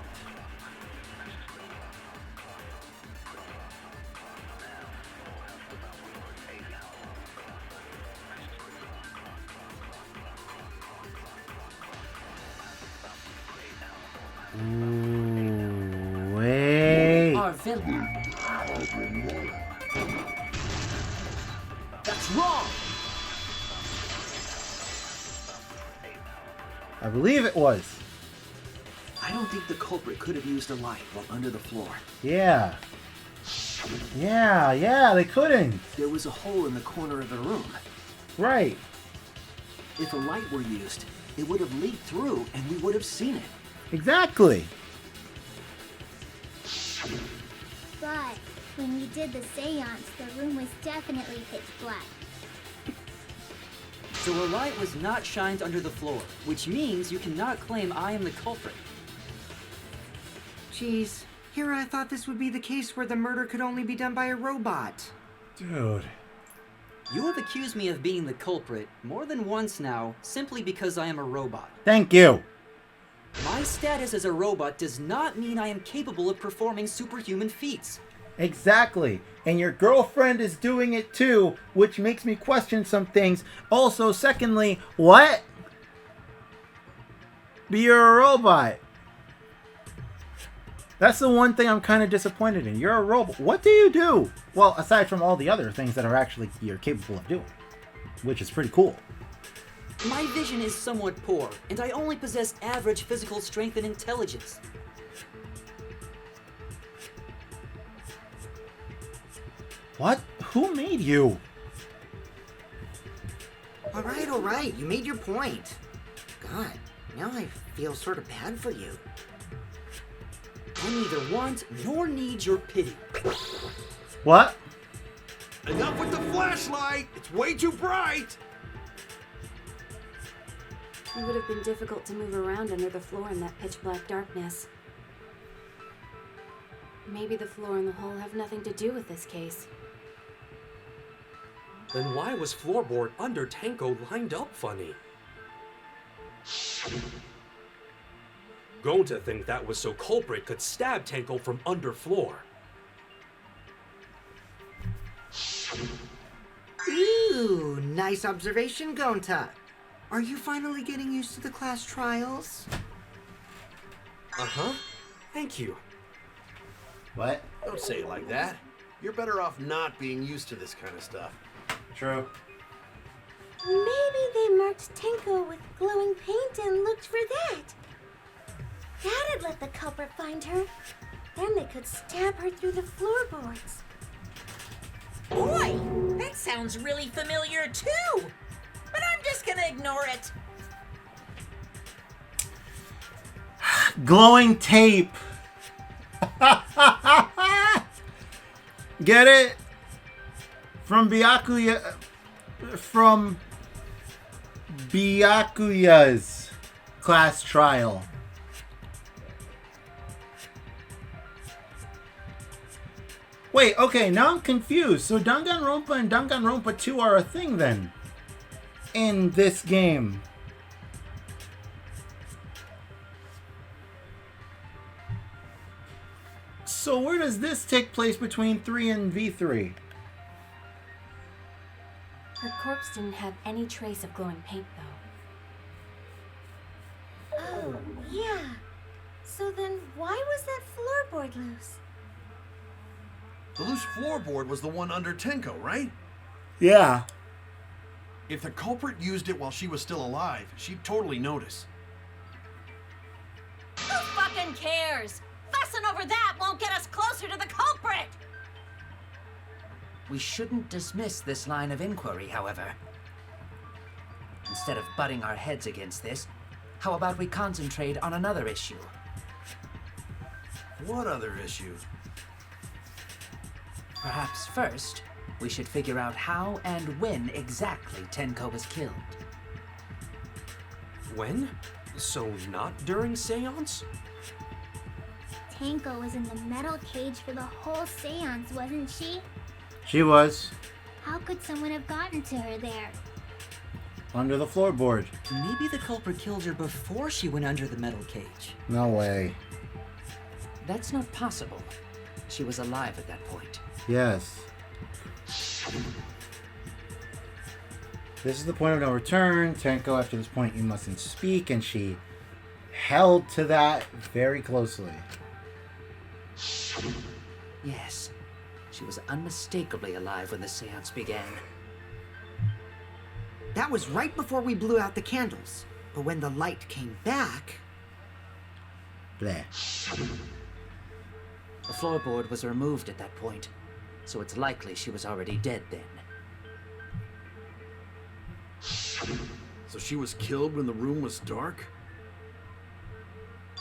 Ooh, wait. our villain. That's wrong! I believe it was. I don't think the culprit could have used a light while under the floor. Yeah. Yeah, they couldn't. There was a hole in the corner of the room. Right. If a light were used, it would have leaked through and we would have seen it. Exactly. But when we did the seance, the room was definitely pitch black. So a light was not shined under the floor, which means you cannot claim I am the culprit. Jeez, here I thought this would be the case where the murder could only be done by a robot. Dude. You have accused me of being the culprit more than once now, simply because I am a robot. Thank you. My status as a robot does not mean I am capable of performing superhuman feats. Exactly. And your girlfriend is doing it too, which makes me question some things. Also, secondly, what? But you're a robot. That's the one thing I'm kind of disappointed in. You're a robot. What do you do? Well, aside from all the other things that are actually you're capable of doing, which is pretty cool. My vision is somewhat poor, and I only possess average physical strength and intelligence. What? Who made you? All right, you made your point. God, now I feel sort of bad for you. I neither want nor need your pity. What? Enough with the flashlight! It's way too bright! It would have been difficult to move around under the floor in that pitch black darkness. Maybe the floor and the hole have nothing to do with this case. Then why was floorboard under Tanko lined up funny? Gonta think that was so culprit could stab Tenko from underfloor. Ooh, nice observation, Gonta. Are you finally getting used to the class trials? Uh-huh. Thank you. What? Don't say it like that. You're better off not being used to this kind of stuff. True. Maybe they marked Tenko with glowing paint and looked for that. That'd let the culprit find her. Then they could stab her through the floorboards. Boy, that sounds really familiar too. But I'm just gonna ignore it. Glowing tape. Get it? From Byakuya's class trial. Wait, okay, now I'm confused. So Danganronpa and Danganronpa 2 are a thing then? In this game. So where does this take place between 3 and V3? Her corpse didn't have any trace of glowing paint, though. Oh, yeah. So then why was that floorboard loose? The loose floorboard was the one under Tenko, right? Yeah. If the culprit used it while she was still alive, she'd totally notice. Who fucking cares? Fussing over that won't get us closer to the culprit! We shouldn't dismiss this line of inquiry, however. Instead of butting our heads against this, how about we concentrate on another issue? What other issue? Perhaps first, we should figure out how and when exactly Tenko was killed. When? So not during seance? Tenko was in the metal cage for the whole seance, wasn't she? She was. How could someone have gotten to her there? Under the floorboard. Maybe the culprit killed her before she went under the metal cage. No way. That's not possible. She was alive at that point. Yes. This is the point of no return. Tenko, after this point, you mustn't speak, and she held to that very closely. Yes, she was unmistakably alive when the seance began. That was right before we blew out the candles. But when the light came back... Bleh. The floorboard was removed at that point, so it's likely she was already dead then. So she was killed when the room was dark?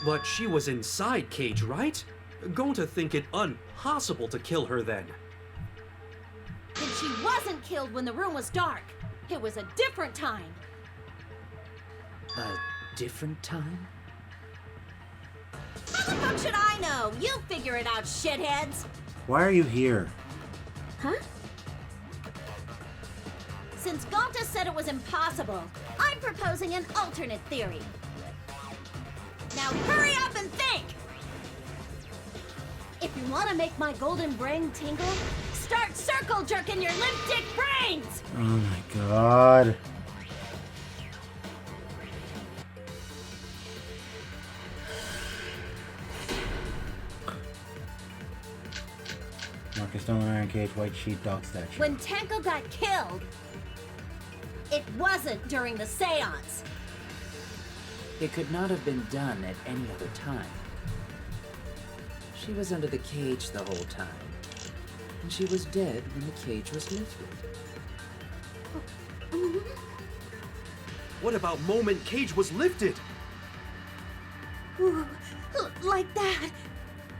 But she was inside cage, right? Gonta think it impossible to kill her then. And she wasn't killed when the room was dark. It was a different time. A different time? How the fuck should I know? You figure it out, shitheads. Why are you here? Huh? Since Gonta said it was impossible, I'm proposing an alternate theory. Now hurry up and think! If you want to make my golden brain tingle, start circle jerking your limp dick brains! Oh my god. Marcus Stone, Iron Cage, White Sheepdog statue. When Tenko got killed, it wasn't during the seance. It could not have been done at any other time. She was under the cage the whole time, and she was dead when the cage was lifted. What about moment cage was lifted? Ooh, like that.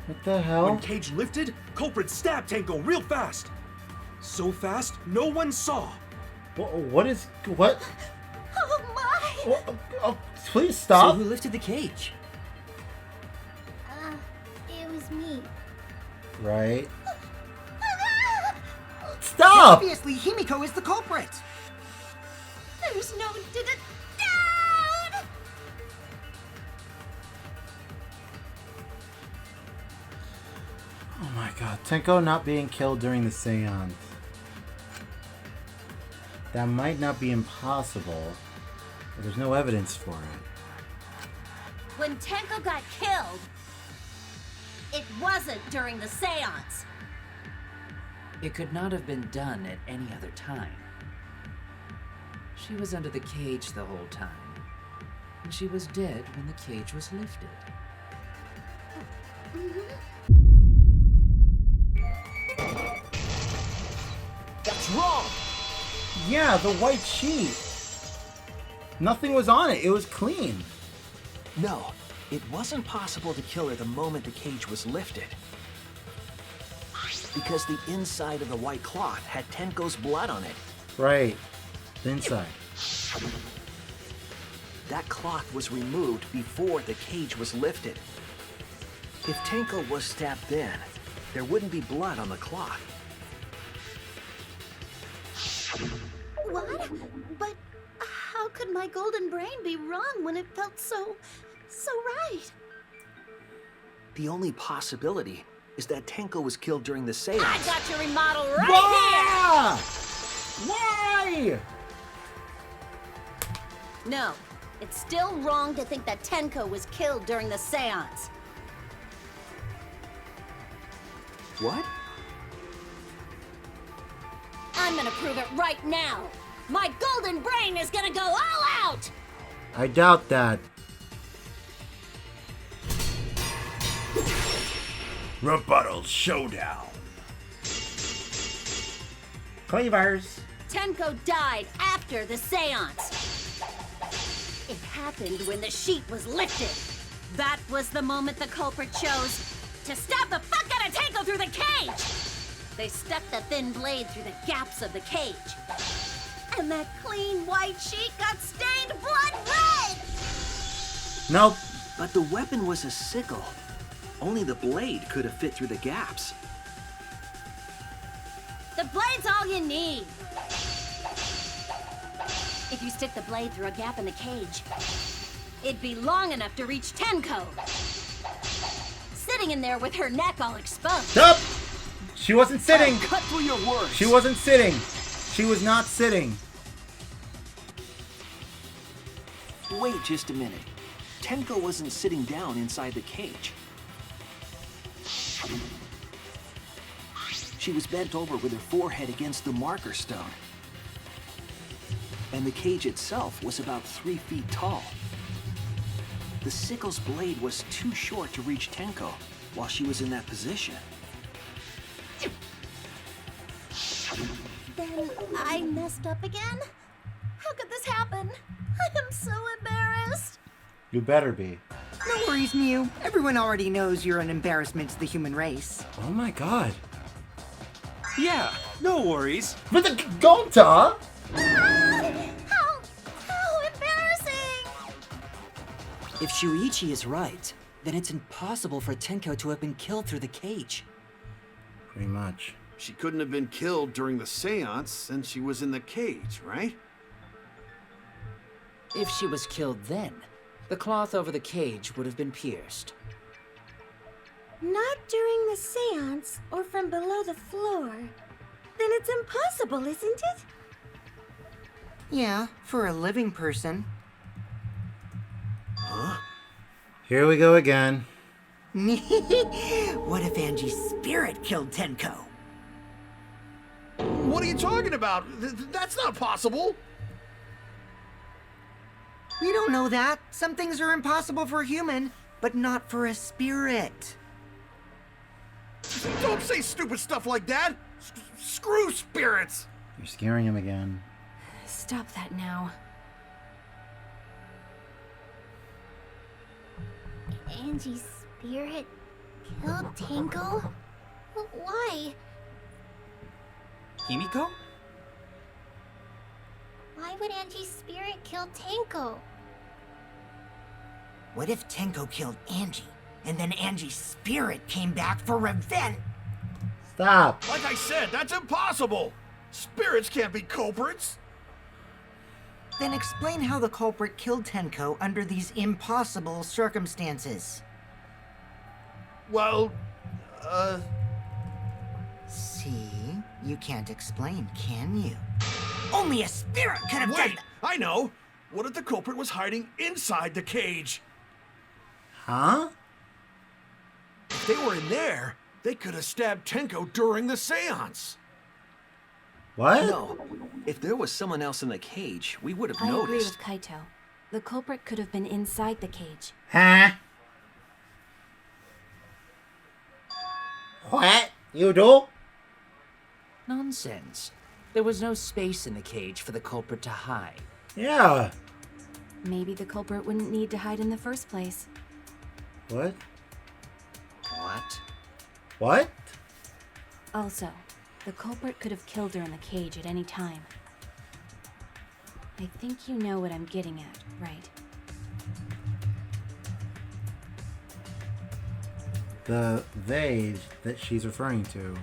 What the hell? When cage lifted, culprit stabbed Tenko real fast. So fast, no one saw. What is... What? Oh my! Oh, please stop. So who lifted the cage? It was me. Right. Stop! Obviously, Himiko is the culprit! There's no doubt! Oh my god. Tenko not being killed during the seance. That might not be impossible, but there's no evidence for it. When Tenko got killed, it wasn't during the seance. It could not have been done at any other time. She was under the cage the whole time, and she was dead when the cage was lifted. That's wrong! Yeah, the white sheet. Nothing was on it. It was clean. No, it wasn't possible to kill her the moment the cage was lifted. Because the inside of the white cloth had Tenko's blood on it. Right. The inside. That cloth was removed before the cage was lifted. If Tenko was stabbed then, there wouldn't be blood on the cloth. What? But how could my golden brain be wrong when it felt so right? The only possibility is that Tenko was killed during the seance. I got your remodel right Why? here! No, it's still wrong to think that Tenko was killed during the seance. What? I'm gonna prove it right now. My golden brain is gonna go all out! I doubt that. Rebuttal showdown. Cleavers. Tenko died after the seance. It happened when the sheet was lifted. That was the moment the culprit chose to stab the fuck out of Tenko through the cage. They stuck the thin blade through the gaps of the cage. And that clean white sheet got stained blood red! Nope. But the weapon was a sickle. Only the blade could have fit through the gaps. The blade's all you need. If you stick the blade through a gap in the cage, it'd be long enough to reach Tenko. Sitting in there with her neck all exposed. Nope. She wasn't sitting. Cut through your words! She wasn't sitting. She was not sitting. Wait just a minute. Tenko wasn't sitting down inside the cage. She was bent over with her forehead against the marker stone. And the cage itself was about 3 feet tall. The sickle's blade was too short to reach Tenko while she was in that position. Then I messed up again? How could this happen? I am so embarrassed. You better be. No worries, Mew. Everyone already knows you're an embarrassment to the human race. Oh my god. Yeah, no worries. But the Gonta? How embarrassing! If Shuichi is right, then it's impossible for Tenko to have been killed through the cage. Pretty much. She couldn't have been killed during the seance since she was in the cage, right? If she was killed then, the cloth over the cage would have been pierced. Not during the seance or from below the floor. Then it's impossible, isn't it? Yeah, for a living person. Here we go again. What if Angie's spirit killed Tenko? What are you talking about? That's not possible. We don't know that. Some things are impossible for a human, but not for a spirit. Don't say stupid stuff like that. Screw spirits. You're scaring him again. Stop that now. Angie's spirit killed Tenko? Why? Himiko? Why would Angie's spirit kill Tenko? What if Tenko killed Angie, and then Angie's spirit came back for revenge? Stop. Like I said, that's impossible. Spirits can't be culprits. Then explain how the culprit killed Tenko under these impossible circumstances. Well, See? You can't explain, can you? Only a spirit could have done Wait! I know! What if the culprit was hiding inside the cage? Huh? If they were in there, they could have stabbed Tenko during the seance. What? No. If there was someone else in the cage, we would have I agree noticed. with Kaito. The culprit could have been inside the cage. Huh? What? You do? Nonsense. There was no space in the cage for the culprit to hide. Yeah. Maybe the culprit wouldn't need to hide in the first place. What? What? What? Also, the culprit could have killed her in the cage at any time. I think you know what I'm getting at, right? The they that she's referring to.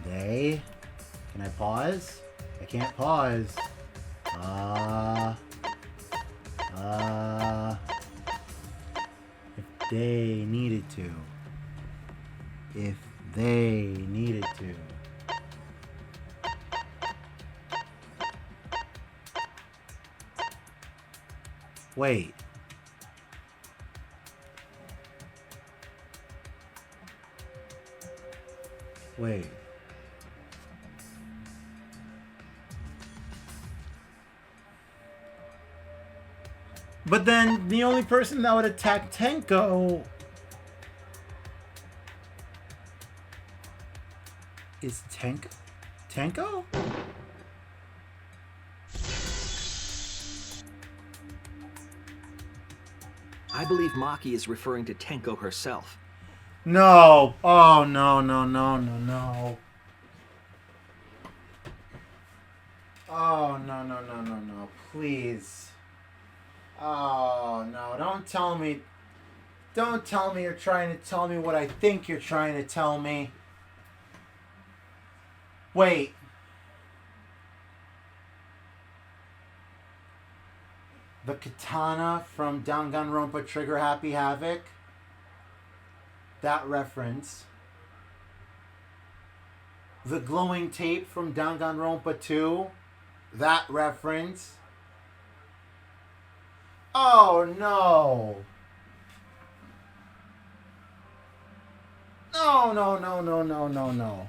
They? Can I pause? I can't pause. If they needed to. If they needed to. Wait. Wait. But then the only person that would attack Tenko is Tenko? I believe Maki is referring to Tenko herself. No. Oh, no, no, no, no, no. Oh, no, no, no, no, no. Please. Oh, no. Don't tell me. Don't tell me you're trying to tell me what I think you're trying to tell me. Wait. The katana from Danganronpa Trigger Happy Havoc. That reference. The glowing tape from Danganronpa 2. That reference. Oh no. No, no, no, no, no, no, no.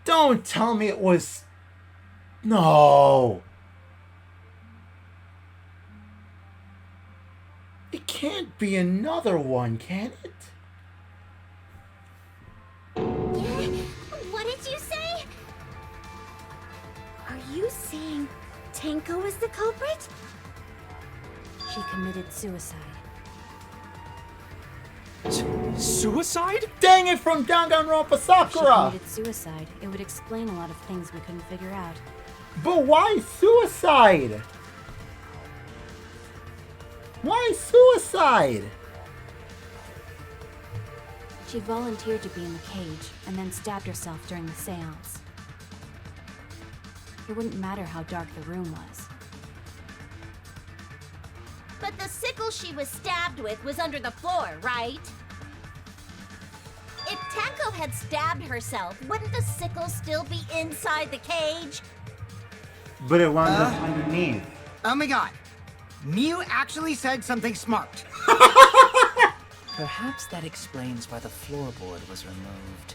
Don't tell me it was... No. It can't be another one, can it? What did you say? Are you saying Tenko is the culprit? She committed suicide. Suicide? Dang it, from Danganronpa If she Sakura! committed suicide, it would explain a lot of things we couldn't figure out. But why suicide? Why suicide? She volunteered to be in the cage and then stabbed herself during the seance. It wouldn't matter how dark the room was. But the sickle she was stabbed with was under the floor, right? If Tenko had stabbed herself, wouldn't the sickle still be inside the cage? But it wound up underneath. Oh my god. Mew actually said something smart. Perhaps that explains why the floorboard was removed.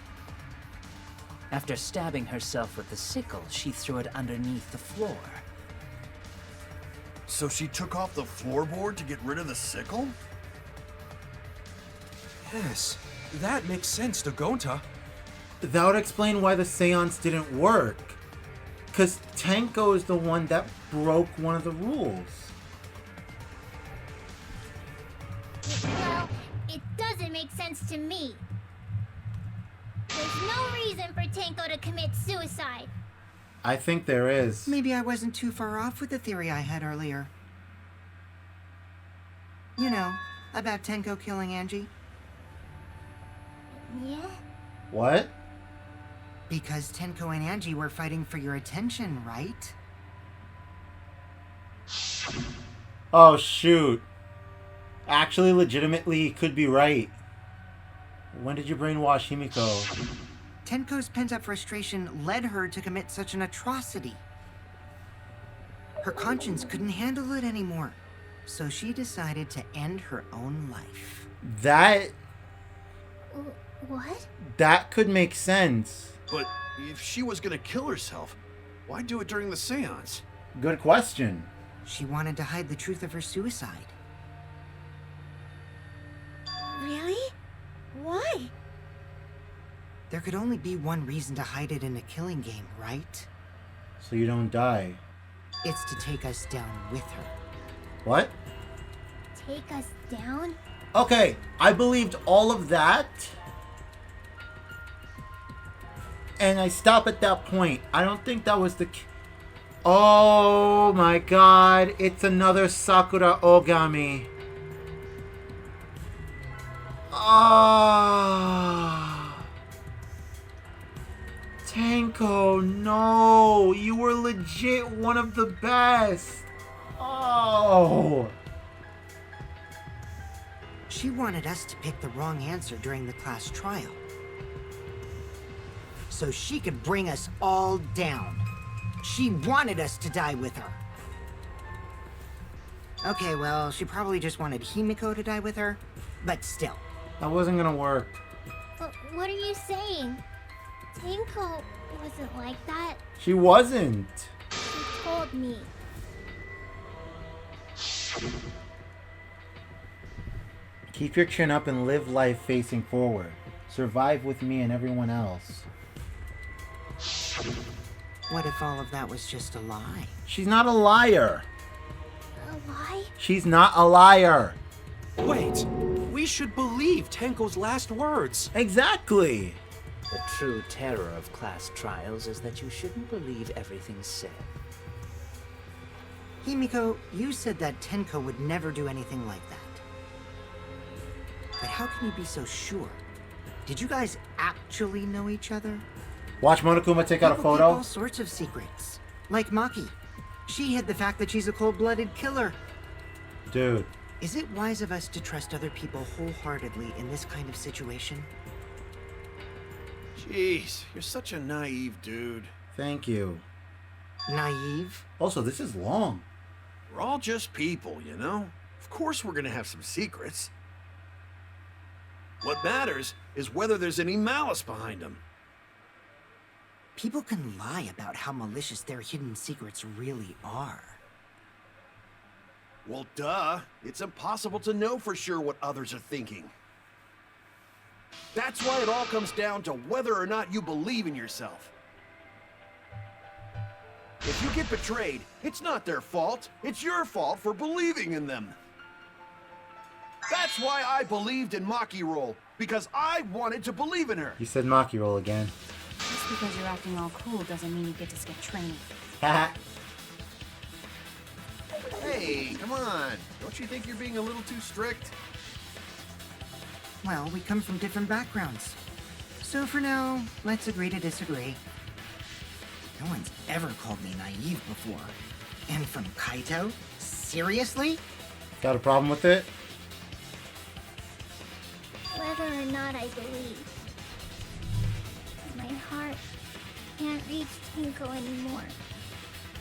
After stabbing herself with the sickle, she threw it underneath the floor. So she took off the floorboard to get rid of the sickle? Yes, that makes sense to Gonta. That would explain why the seance didn't work. Because Tenko is the one that broke one of the rules. Well, it doesn't make sense to me. There's no reason for Tenko to commit suicide. I think there is. Maybe I wasn't too far off with the theory I had earlier. You know, about Tenko killing Angie. Yeah? What? Because Tenko and Angie were fighting for your attention, right? Oh, shoot. Actually, legitimately, he could be right. When did you brainwash Himiko? Tenko's pent-up frustration led her to commit such an atrocity. Her conscience couldn't handle it anymore, so she decided to end her own life. That What? could make sense. But if she was gonna kill herself, why do it during the seance? Good question. She wanted to hide the truth of her suicide. Really? Why? There could only be one reason to hide it in a killing game, right? So you don't die. It's to take us down with her. What? Take us down? Okay, I believed all of that. And I stop at that point. I don't think that was the... Oh my god, it's another Sakura Ogami. Ah, Tenko, no, you were legit one of the best. Oh. She wanted us to pick the wrong answer during the class trial, so she could bring us all down. She wanted us to die with her. Okay, well, she probably just wanted Himiko to die with her, but still. That wasn't gonna work. But what are you saying? Tenko wasn't like that. She wasn't. She told me. Keep your chin up and live life facing forward. Survive with me and everyone else. What if all of that was just a lie? She's not a liar. A lie? She's not a liar. Wait, we should believe Tenko's last words. Exactly. The true terror of class trials is that you shouldn't believe everything said. Himiko, you said that Tenko would never do anything like that. But how can you be so sure? Did you guys actually know each other? Watch Monokuma take out a People keep photo. all sorts of secrets. Like Maki. She hid the fact that she's a cold-blooded killer. Dude. Is it wise of us to trust other people wholeheartedly in this kind of situation? Jeez, you're such a naive dude. Thank you. Naive? Also, this is long. We're all just people, you know? Of course we're gonna have some secrets. What matters is whether there's any malice behind them. People can lie about how malicious their hidden secrets really are. Well, duh. It's impossible to know for sure what others are thinking. That's why it all comes down to whether or not you believe in yourself. If you get betrayed, it's not their fault. It's your fault for believing in them. That's why I believed in Maki Roll, because I wanted to believe in her. You said Maki roll again. Just because you're acting all cool doesn't mean you get to skip training. Haha. Hey, come on. Don't you think you're being a little too strict? Well, we come from different backgrounds. So for now, let's agree to disagree. No one's ever called me naive before. And from Kaito? Seriously? Got a problem with it? Whether or not I believe. My heart can't reach Himiko anymore.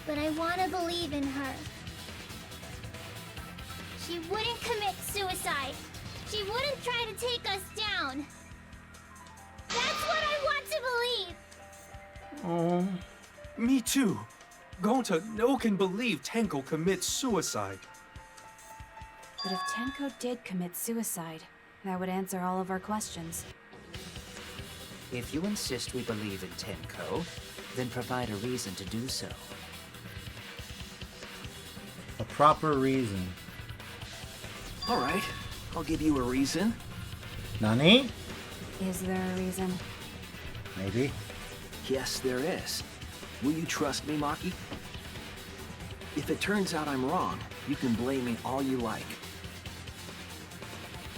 But I want to believe in her. She wouldn't commit suicide. She wouldn't try to take us down. That's what I want to believe. Oh. Me too. Gonta no can believe Tenko commits suicide. But if Tenko did commit suicide, that would answer all of our questions. If you insist we believe in Tenko, then provide a reason to do so. A proper reason. All right, I'll give you a reason. Nani? Is there a reason? Maybe. Yes, there is. Will you trust me, Maki? If it turns out I'm wrong, you can blame me all you like.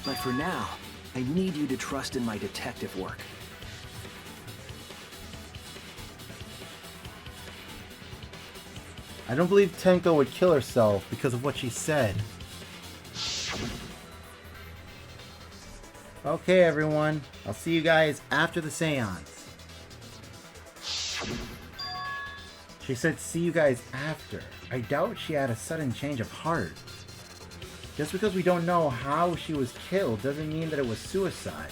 But for now, I need you to trust in my detective work. I don't believe Tenko would kill herself because of what she said. Okay, everyone. I'll see you guys after the seance. She said see you guys after. I doubt she had a sudden change of heart. Just because we don't know how she was killed doesn't mean that it was suicide.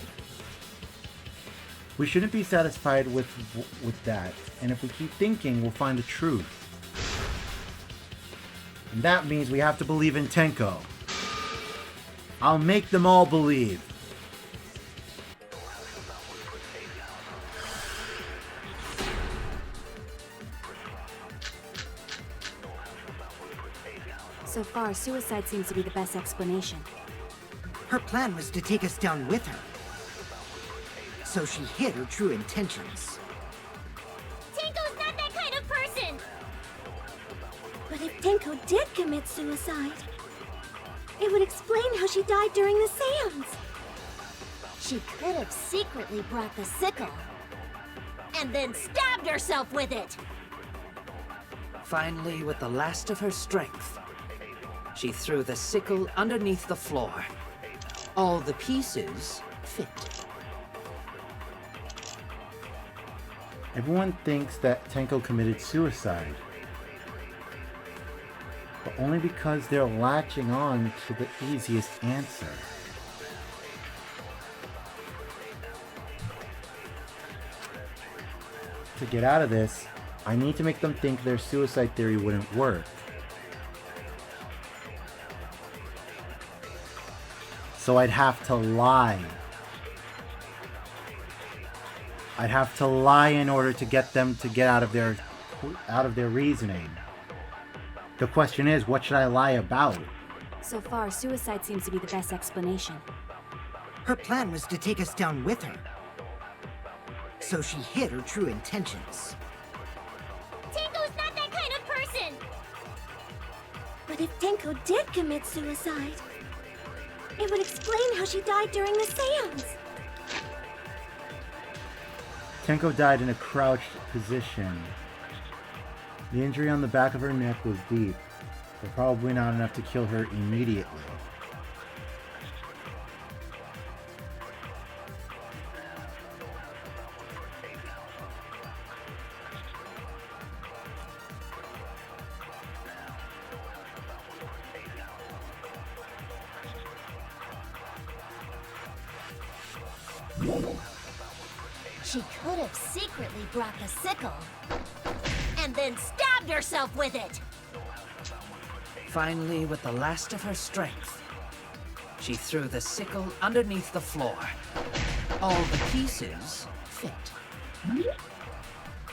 We shouldn't be satisfied with that, and if we keep thinking, we'll find the truth. And that means we have to believe in Tenko. I'll make them all believe. So far, suicide seems to be the best explanation. Her plan was to take us down with her. So she hid her true intentions. Tenko's not that kind of person! But if Tenko did commit suicide, it would explain how she died during the seance. She could have secretly brought the sickle and then stabbed herself with it. Finally, with the last of her strength, she threw the sickle underneath the floor. All the pieces fit. Everyone thinks that Tenko committed suicide. But only because they're latching on to the easiest answer. To get out of this, I need to make them think their suicide theory wouldn't work. So I'd have to lie. I'd have to lie in order to get them to get out of their reasoning. The question is, what should I lie about? So far, suicide seems to be the best explanation. Her plan was to take us down with her. So she hid her true intentions. Tenko's not that kind of person! But if Tenko did commit suicide, it would explain how she died during the seance. Tenko died in a crouched position. The injury on the back of her neck was deep, but probably not enough to kill her immediately. She could have secretly brought the sickle and then stabbed herself with it. Finally, with the last of her strength, she threw the sickle underneath the floor. All the pieces fit.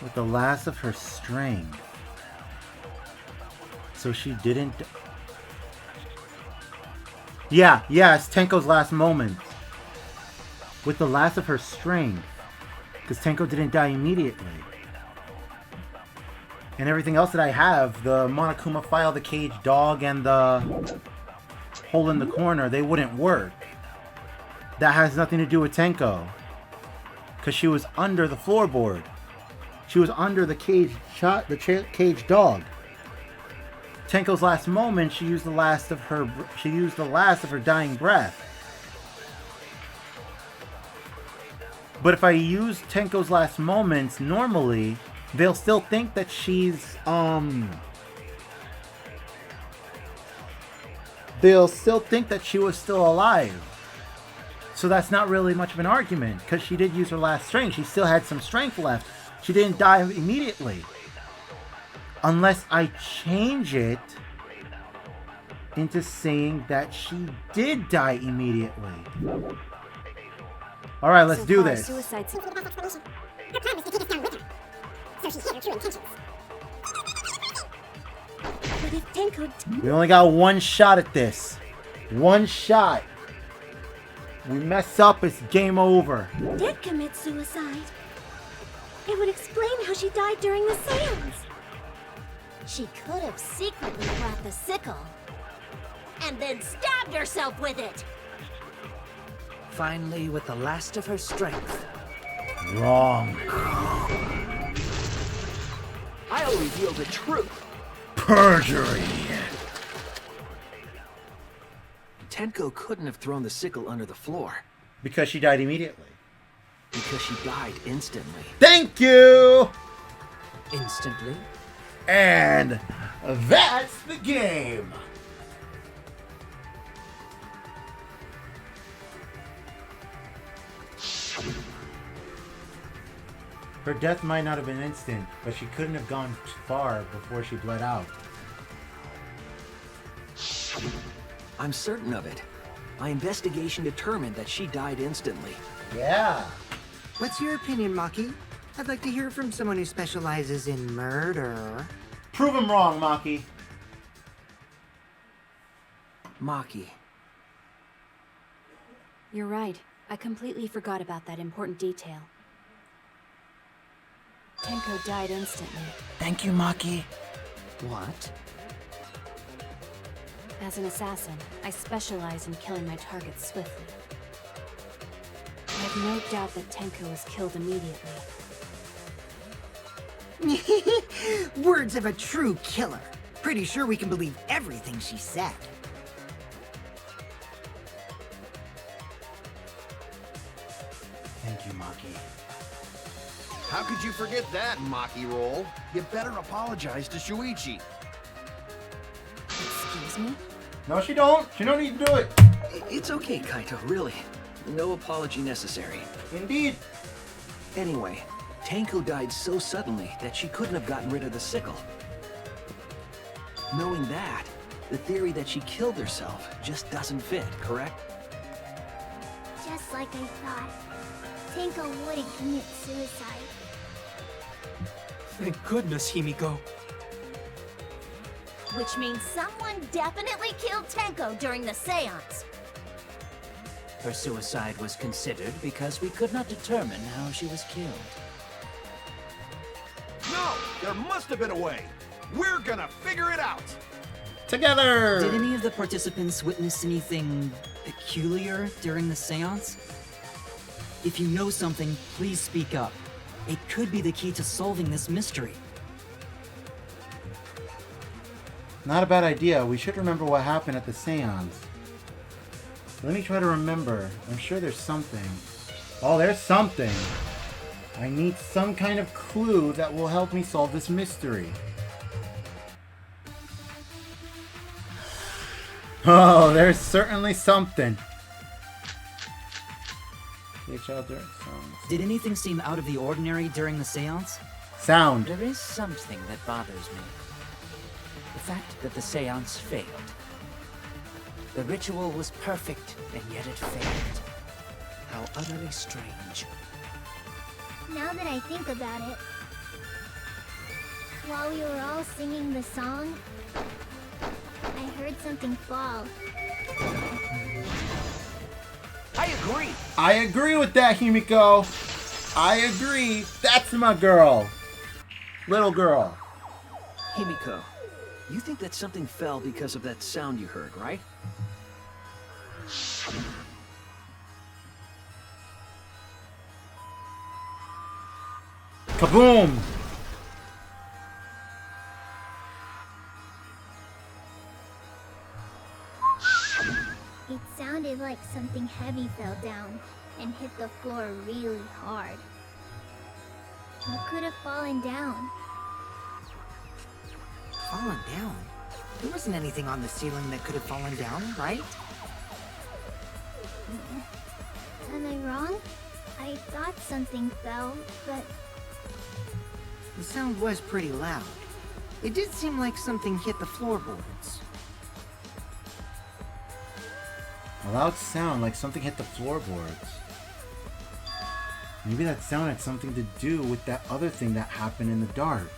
With the last of her strength. So she didn't... Yeah, it's Tenko's last moment. With the last of her strength. Because Tenko didn't die immediately. And everything else that I have, the Monokuma file, the cage dog, and the hole in the corner, they wouldn't work. That has nothing to do with Tenko. Because she was under the floorboard. She was under the cage dog. Tenko's last moment, she used the last of her dying breath. But if I use Tenko's last moments normally, they'll still think that she's they'll still think that she was still alive. So that's not really much of an argument, because she did use her last strength. She still had some strength left. She didn't die immediately. Unless I change it into saying that she did die immediately. Alright, let's do this. Suicide seems... Her plan was to take us down with her. So she hid her true intentions. But if Tenko... We only got one shot at this. One shot. We mess up, it's game over. did commit suicide, it would explain how she died during the seance. She could have secretly brought the sickle and then stabbed herself with it. Finally, with the last of her strength. Wrong. I'll reveal the truth. Perjury. Tenko couldn't have thrown the sickle under the floor Because she died immediately. because she died instantly. Thank you! Instantly? And that's the game. Her death might not have been instant, but she couldn't have gone far before she bled out. I'm certain of it. My investigation determined that she died instantly. Yeah. What's your opinion, Maki? I'd like to hear from someone who specializes in murder. Prove him wrong, Maki. Maki. You're right. I completely forgot about that important detail. Tenko died instantly. Thank you, Maki. What? As an assassin, I specialize in killing my targets swiftly. I have no doubt that Tenko was killed immediately. Words of a true killer. Pretty sure we can believe everything she said. Thank you, Maki. How could you forget that, Maki Roll? You better apologize to Shuichi. Excuse me? No, she don't. She don't need to do it. It's okay, Kaito, really. No apology necessary. Indeed. Anyway, Tenko died so suddenly that she couldn't have gotten rid of the sickle. Knowing that, the theory that she killed herself just doesn't fit, correct? Just like I thought. Tenko wouldn't commit suicide. Thank goodness, Himiko. Which means someone definitely killed Tenko during the seance. Her suicide was considered because we could not determine how she was killed. No! There must have been a way! We're gonna figure it out! Together. Did any of the participants witness anything peculiar during the seance? If you know something, please speak up. It could be the key to solving this mystery. Not a bad idea. We should remember what happened at the seance. Let me try to remember. I'm sure there's something. Oh, there's something. I need some kind of clue that will help me solve this mystery. Oh, there's certainly something. Did anything seem out of the ordinary during the seance? Sound. There is something that bothers me. The fact that the seance failed. The ritual was perfect, and yet it failed. How utterly strange. Now that I think about it, while we were all singing the song, I heard something fall. I agree! I agree with that, Himiko. I agree. That's my girl. Little girl. Himiko, you think that something fell because of that sound you heard, right? Kaboom! It sounded like something heavy fell down and hit the floor really hard. What could have fallen down? Fallen down? There wasn't anything on the ceiling that could have fallen down, right? Am I wrong? I thought something fell, but The sound was pretty loud. It did seem like something hit the floorboards. A loud sound like something hit the floorboards. Maybe that sound had something to do with that other thing that happened in the dark.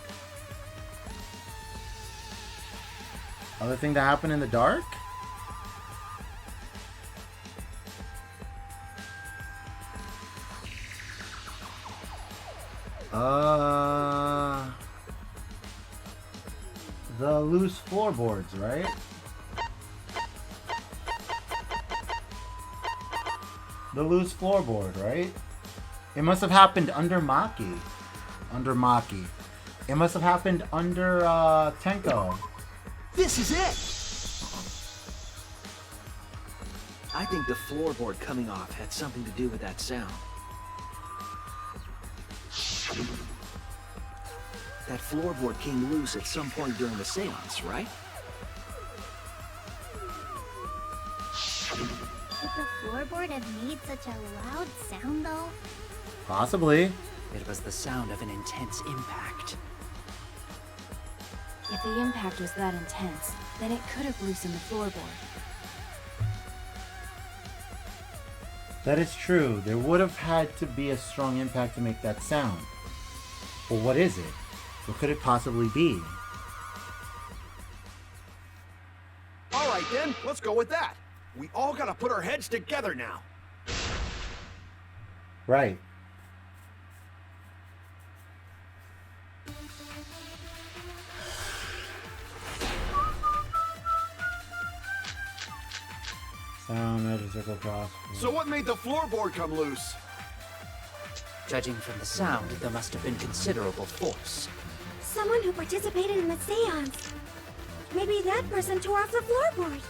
Other thing that happened in the dark? The loose floorboards, right? The loose floorboard, right? It must have happened under Maki. Under Maki. It must have happened under Tenko. This is it! I think the floorboard coming off had something to do with that sound. That floorboard came loose at some point during the seance, right? Could the floorboard have made such a loud sound, though? Possibly. It was the sound of an intense impact. If the impact was that intense, then it could have loosened the floorboard. That is true. There would have had to be a strong impact to make that sound. Well, what is it? What could it possibly be? All right then, let's go with that. We all gotta put our heads together now. Right. Sound, magic circle, cross. So what made the floorboard come loose? Judging from the sound, there must have been considerable force. Someone who participated in the seance. Maybe that person tore off the floorboard.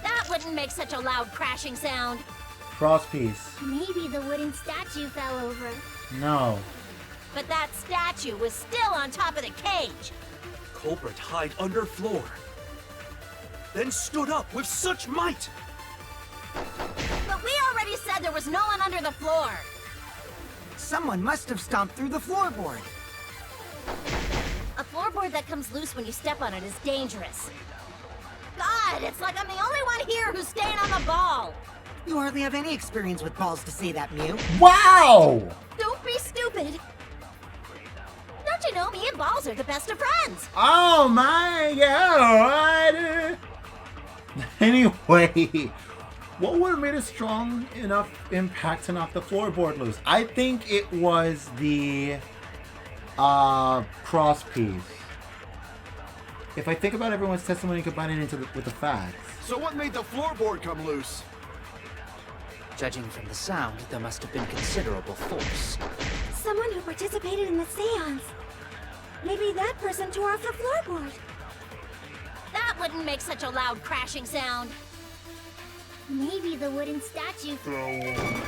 That wouldn't make such a loud crashing sound. Cross piece. Maybe the wooden statue fell over. No. But that statue was still on top of the cage. Culprit hide under floor. Then stood up with such might. But we already said there was no one under the floor. Someone must have stomped through the floorboard. A floorboard that comes loose when you step on it is dangerous. God, it's like I'm the only one here who's staying on the ball. You hardly have any experience with balls to say that, Mew. Wow! Don't be stupid. Don't you know me and Balls are the best of friends? Oh my god! Anyway, what would have made a strong enough impact to knock the floorboard loose? I think it was the cross piece. If I think about everyone's testimony combining with the facts. So what made the floorboard come loose? Judging from the sound, there must have been considerable force. Someone who participated in the seance. Maybe that person tore off the floorboard. That wouldn't make such a loud crashing sound. Maybe the wooden statue fell over.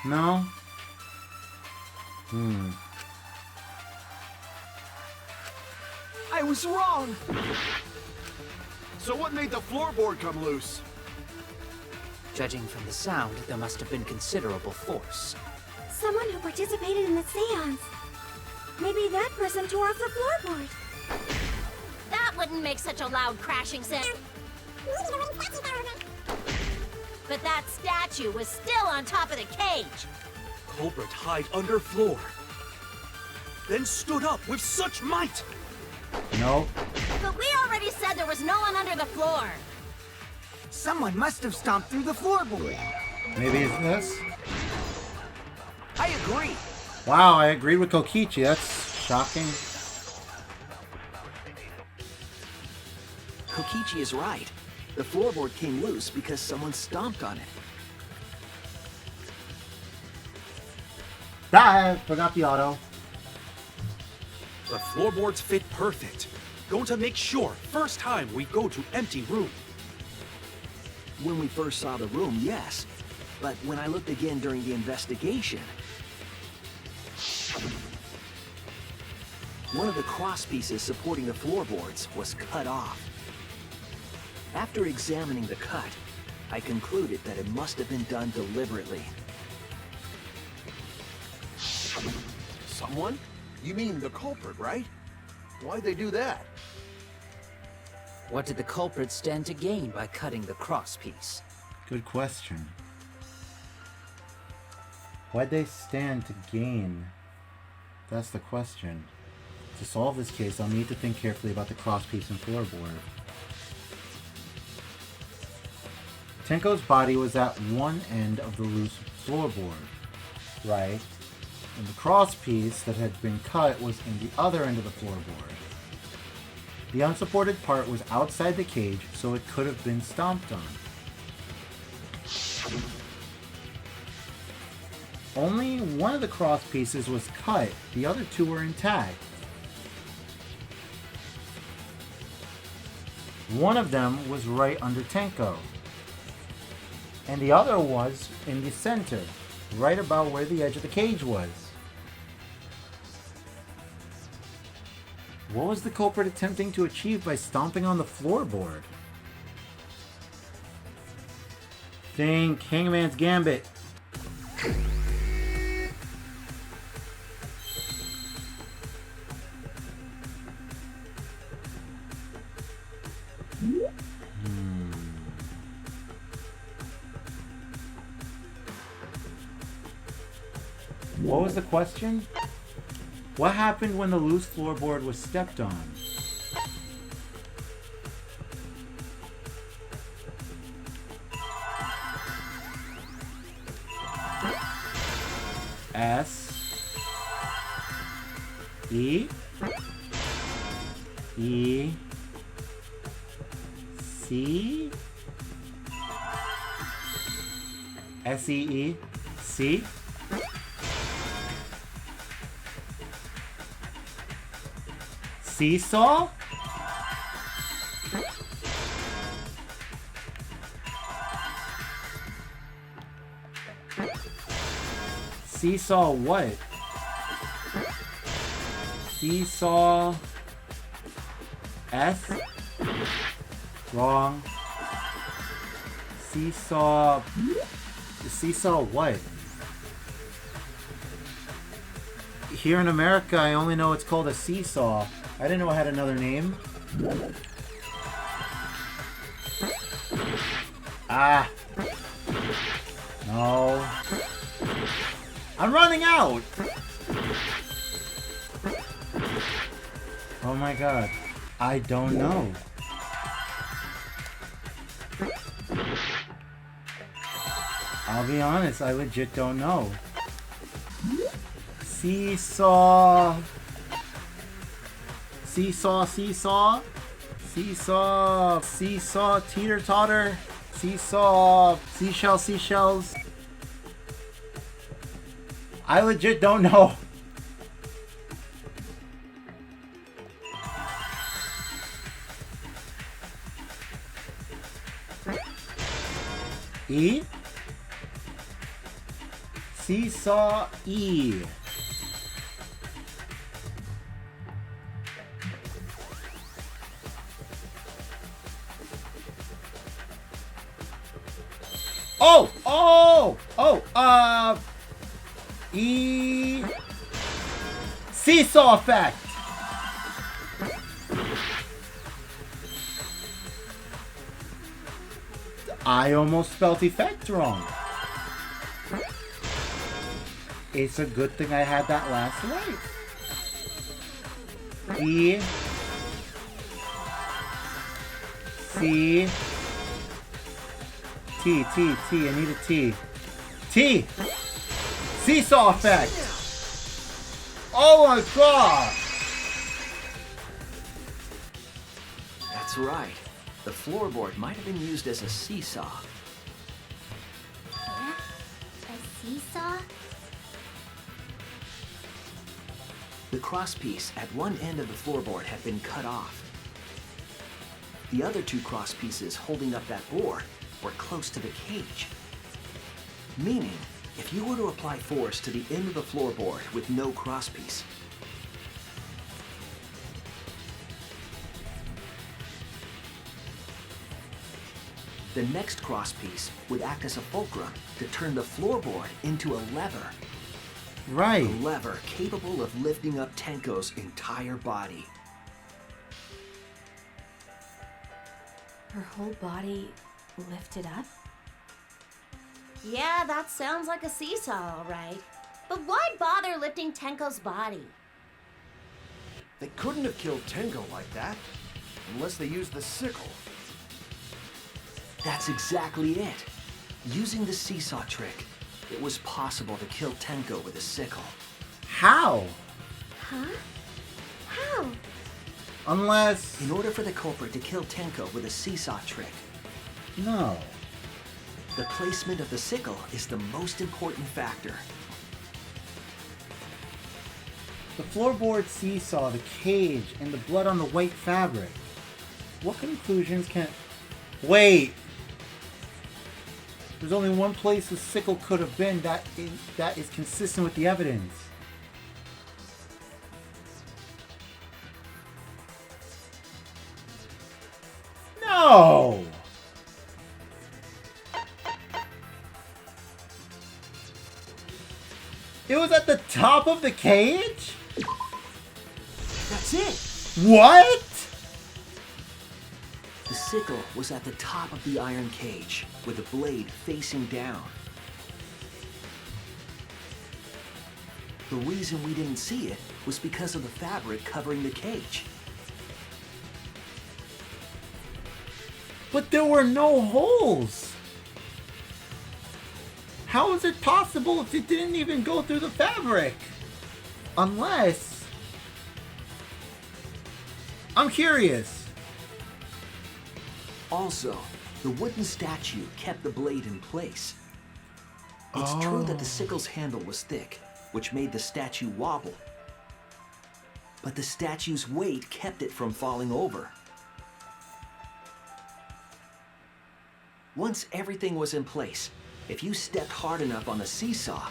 No? I was wrong! So what made the floorboard come loose? Judging from the sound, there must have been considerable force. Someone who participated in the seance. Maybe that person tore off the floorboard. That wouldn't make such a loud crashing sound. But that statue was still on top of the cage. Culprit hide under floor. Then stood up with such might. No. But we already said there was no one under the floor. Someone must have stomped through the floorboard. Maybe it's this? I agree. Wow, I agreed with Kokichi. That's shocking. Kokichi is right. The floorboard came loose because someone stomped on it. I forgot the auto. The floorboards fit perfect. Going to make sure first time we go to empty room. When we first saw the room, yes. But when I looked again during the investigation, one of the cross pieces supporting the floorboards was cut off. After examining the cut, I concluded that it must have been done deliberately. Someone? You mean the culprit, right? Why'd they do that? What did the culprit stand to gain by cutting the cross piece? Good question. Why'd they stand to gain? That's the question. To solve this case, I'll need to think carefully about the crosspiece and floorboard. Tenko's body was at one end of the loose floorboard, right? And the crosspiece that had been cut was in the other end of the floorboard. The unsupported part was outside the cage, so it could have been stomped on. Only one of the cross pieces was cut, the other two were intact. One of them was right under Tenko. And the other was in the center, right about where the edge of the cage was. What was the culprit attempting to achieve by stomping on the floorboard? Think Hangman's Gambit. What was the question? What happened when the loose floorboard was stepped on? S E E C S E E C Seesaw? Seesaw what? Seesaw S? Wrong. Seesaw. Seesaw what? Here in America, I only know it's called a seesaw. I didn't know it had another name. Ah. No. I'm running out! Oh my god. I don't know. I'll be honest, I legit don't know. Seesaw. Seesaw, seesaw. Seesaw, seesaw, teeter-totter. Seesaw, seashell, seashells. I legit don't know. E? Seesaw E. E. Seesaw effect. I almost spelled effect wrong. It's a good thing I had that last right. E. C. T. I need a T. T. Seesaw effect. Oh my god. That's right. The floorboard might have been used as a seesaw. Yeah? A seesaw? The crosspiece at one end of the floorboard had been cut off. The other two crosspieces holding up that board were close to the cage. Meaning, if you were to apply force to the end of the floorboard with no crosspiece, the next crosspiece would act as a fulcrum to turn the floorboard into a lever. Right. A lever capable of lifting up Tenko's entire body. Her whole body lifted up? Yeah, that sounds like a seesaw, all right. But why bother lifting Tenko's body? They couldn't have killed Tenko like that, unless they used the sickle. That's exactly it. Using the seesaw trick, it was possible to kill Tenko with a sickle. How? Huh? How? Unless... In order for the culprit to kill Tenko with a seesaw trick, No. the placement of the sickle is the most important factor. The floorboard seesaw, the cage, and the blood on the white fabric. What conclusions can... Wait! There's only one place the sickle could have been that is consistent with the evidence. No! It was at the top of the cage? That's it! What? The sickle was at the top of the iron cage, with the blade facing down. The reason we didn't see it was because of the fabric covering the cage. But there were no holes. How is it possible if it didn't even go through the fabric? Unless... I'm curious. Also, the wooden statue kept the blade in place. It's true that the sickle's handle was thick, which made the statue wobble. But the statue's weight kept it from falling over. Once everything was in place, if you stepped hard enough on the seesaw,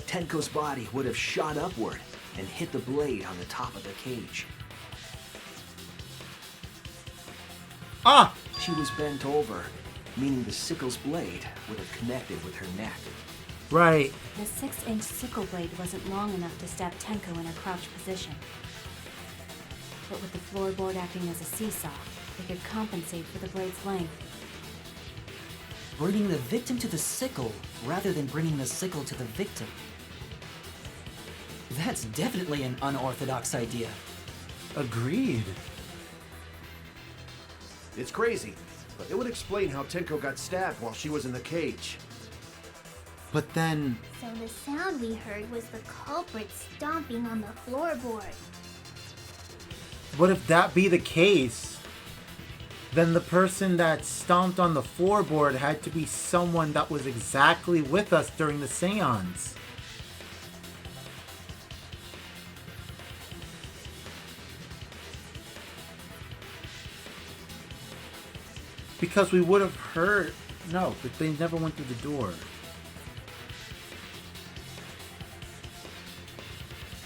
Tenko's body would have shot upward and hit the blade on the top of the cage. Ah! She was bent over, meaning the sickle's blade would have connected with her neck. Right. The 6-inch sickle blade wasn't long enough to stab Tenko in her crouched position. But with the floorboard acting as a seesaw, they could compensate for the blade's length. Bringing the victim to the sickle rather than bringing the sickle to the victim. That's definitely an unorthodox idea. Agreed. It's crazy, but it would explain how Tenko got stabbed while she was in the cage. But then... So the sound we heard was the culprit stomping on the floorboard. What if that be the case? Then the person that stomped on the floorboard had to be someone that was exactly with us during the seance. Because we would have heard... No, but they never went through the door.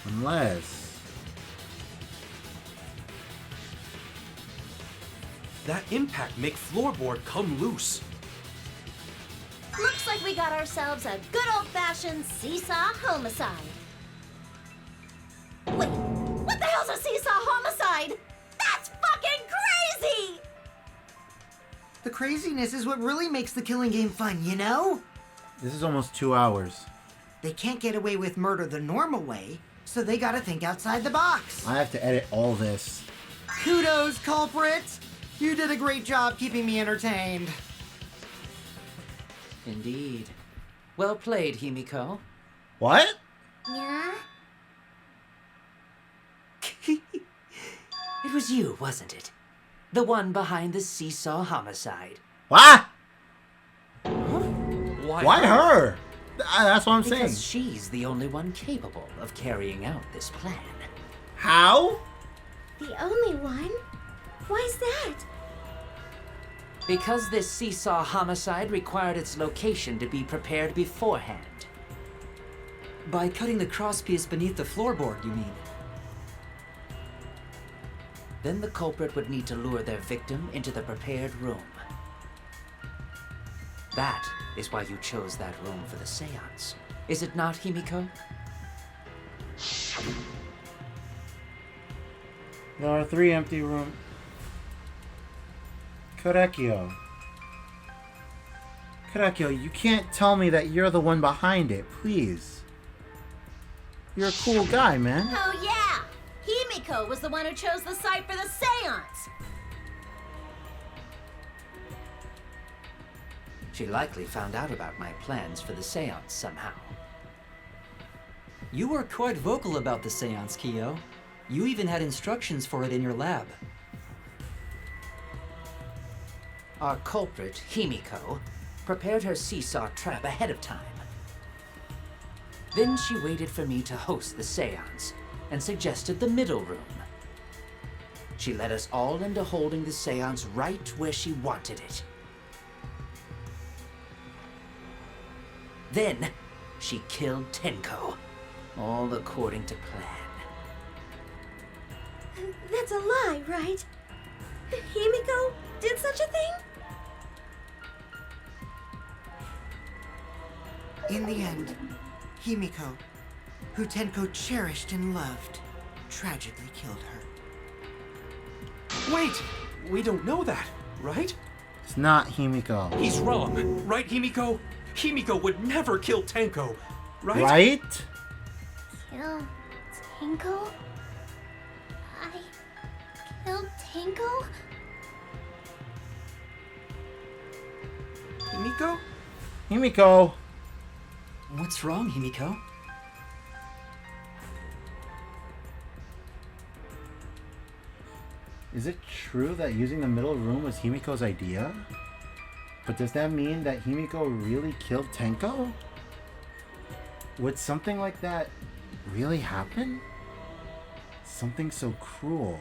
Unless... That impact make floorboard come loose. Looks like we got ourselves a good old-fashioned seesaw homicide. Wait, what the hell's a seesaw homicide? That's fucking crazy! The craziness is what really makes the killing game fun, you know? This is almost 2 hours. They can't get away with murder the normal way, so they gotta think outside the box. I have to edit all this. Kudos, culprit! You did a great job keeping me entertained. Indeed. Well played, Himiko. What? Yeah? It was you, wasn't it? The one behind the seesaw homicide. What? Why her? That's what I'm saying. Because she's the only one capable of carrying out this plan. How? The only one? Why's that? Because this seesaw homicide required its location to be prepared beforehand. By cutting the crosspiece beneath the floorboard, you mean? Then the culprit would need to lure their victim into the prepared room. That is why you chose that room for the seance. Is it not, Himiko? There are 3 empty rooms. Korekyo, you can't tell me that you're the one behind it, please. You're a cool guy, man. Oh yeah! Himiko was the one who chose the site for the seance! She likely found out about my plans for the seance somehow. You were quite vocal about the seance, Kyo. You even had instructions for it in your lab. Our culprit, Himiko, prepared her seesaw trap ahead of time. Then she waited for me to host the seance and suggested the middle room, She led us all into holding the seance right where she wanted it. Then, she killed Tenko, all according to plan. That's a lie, right? Himiko did such a thing? In the end, Himiko, who Tenko cherished and loved, tragically killed her. Wait! We don't know that, right? It's not Himiko. He's wrong, right, Himiko? Himiko would never kill Tenko, right? Right? Kill Tenko? I killed Tenko? Himiko? Himiko. What's wrong, Himiko? Is it true that using the middle room was Himiko's idea? But does that mean that Himiko really killed Tenko? Would something like that really happen? Something so cruel.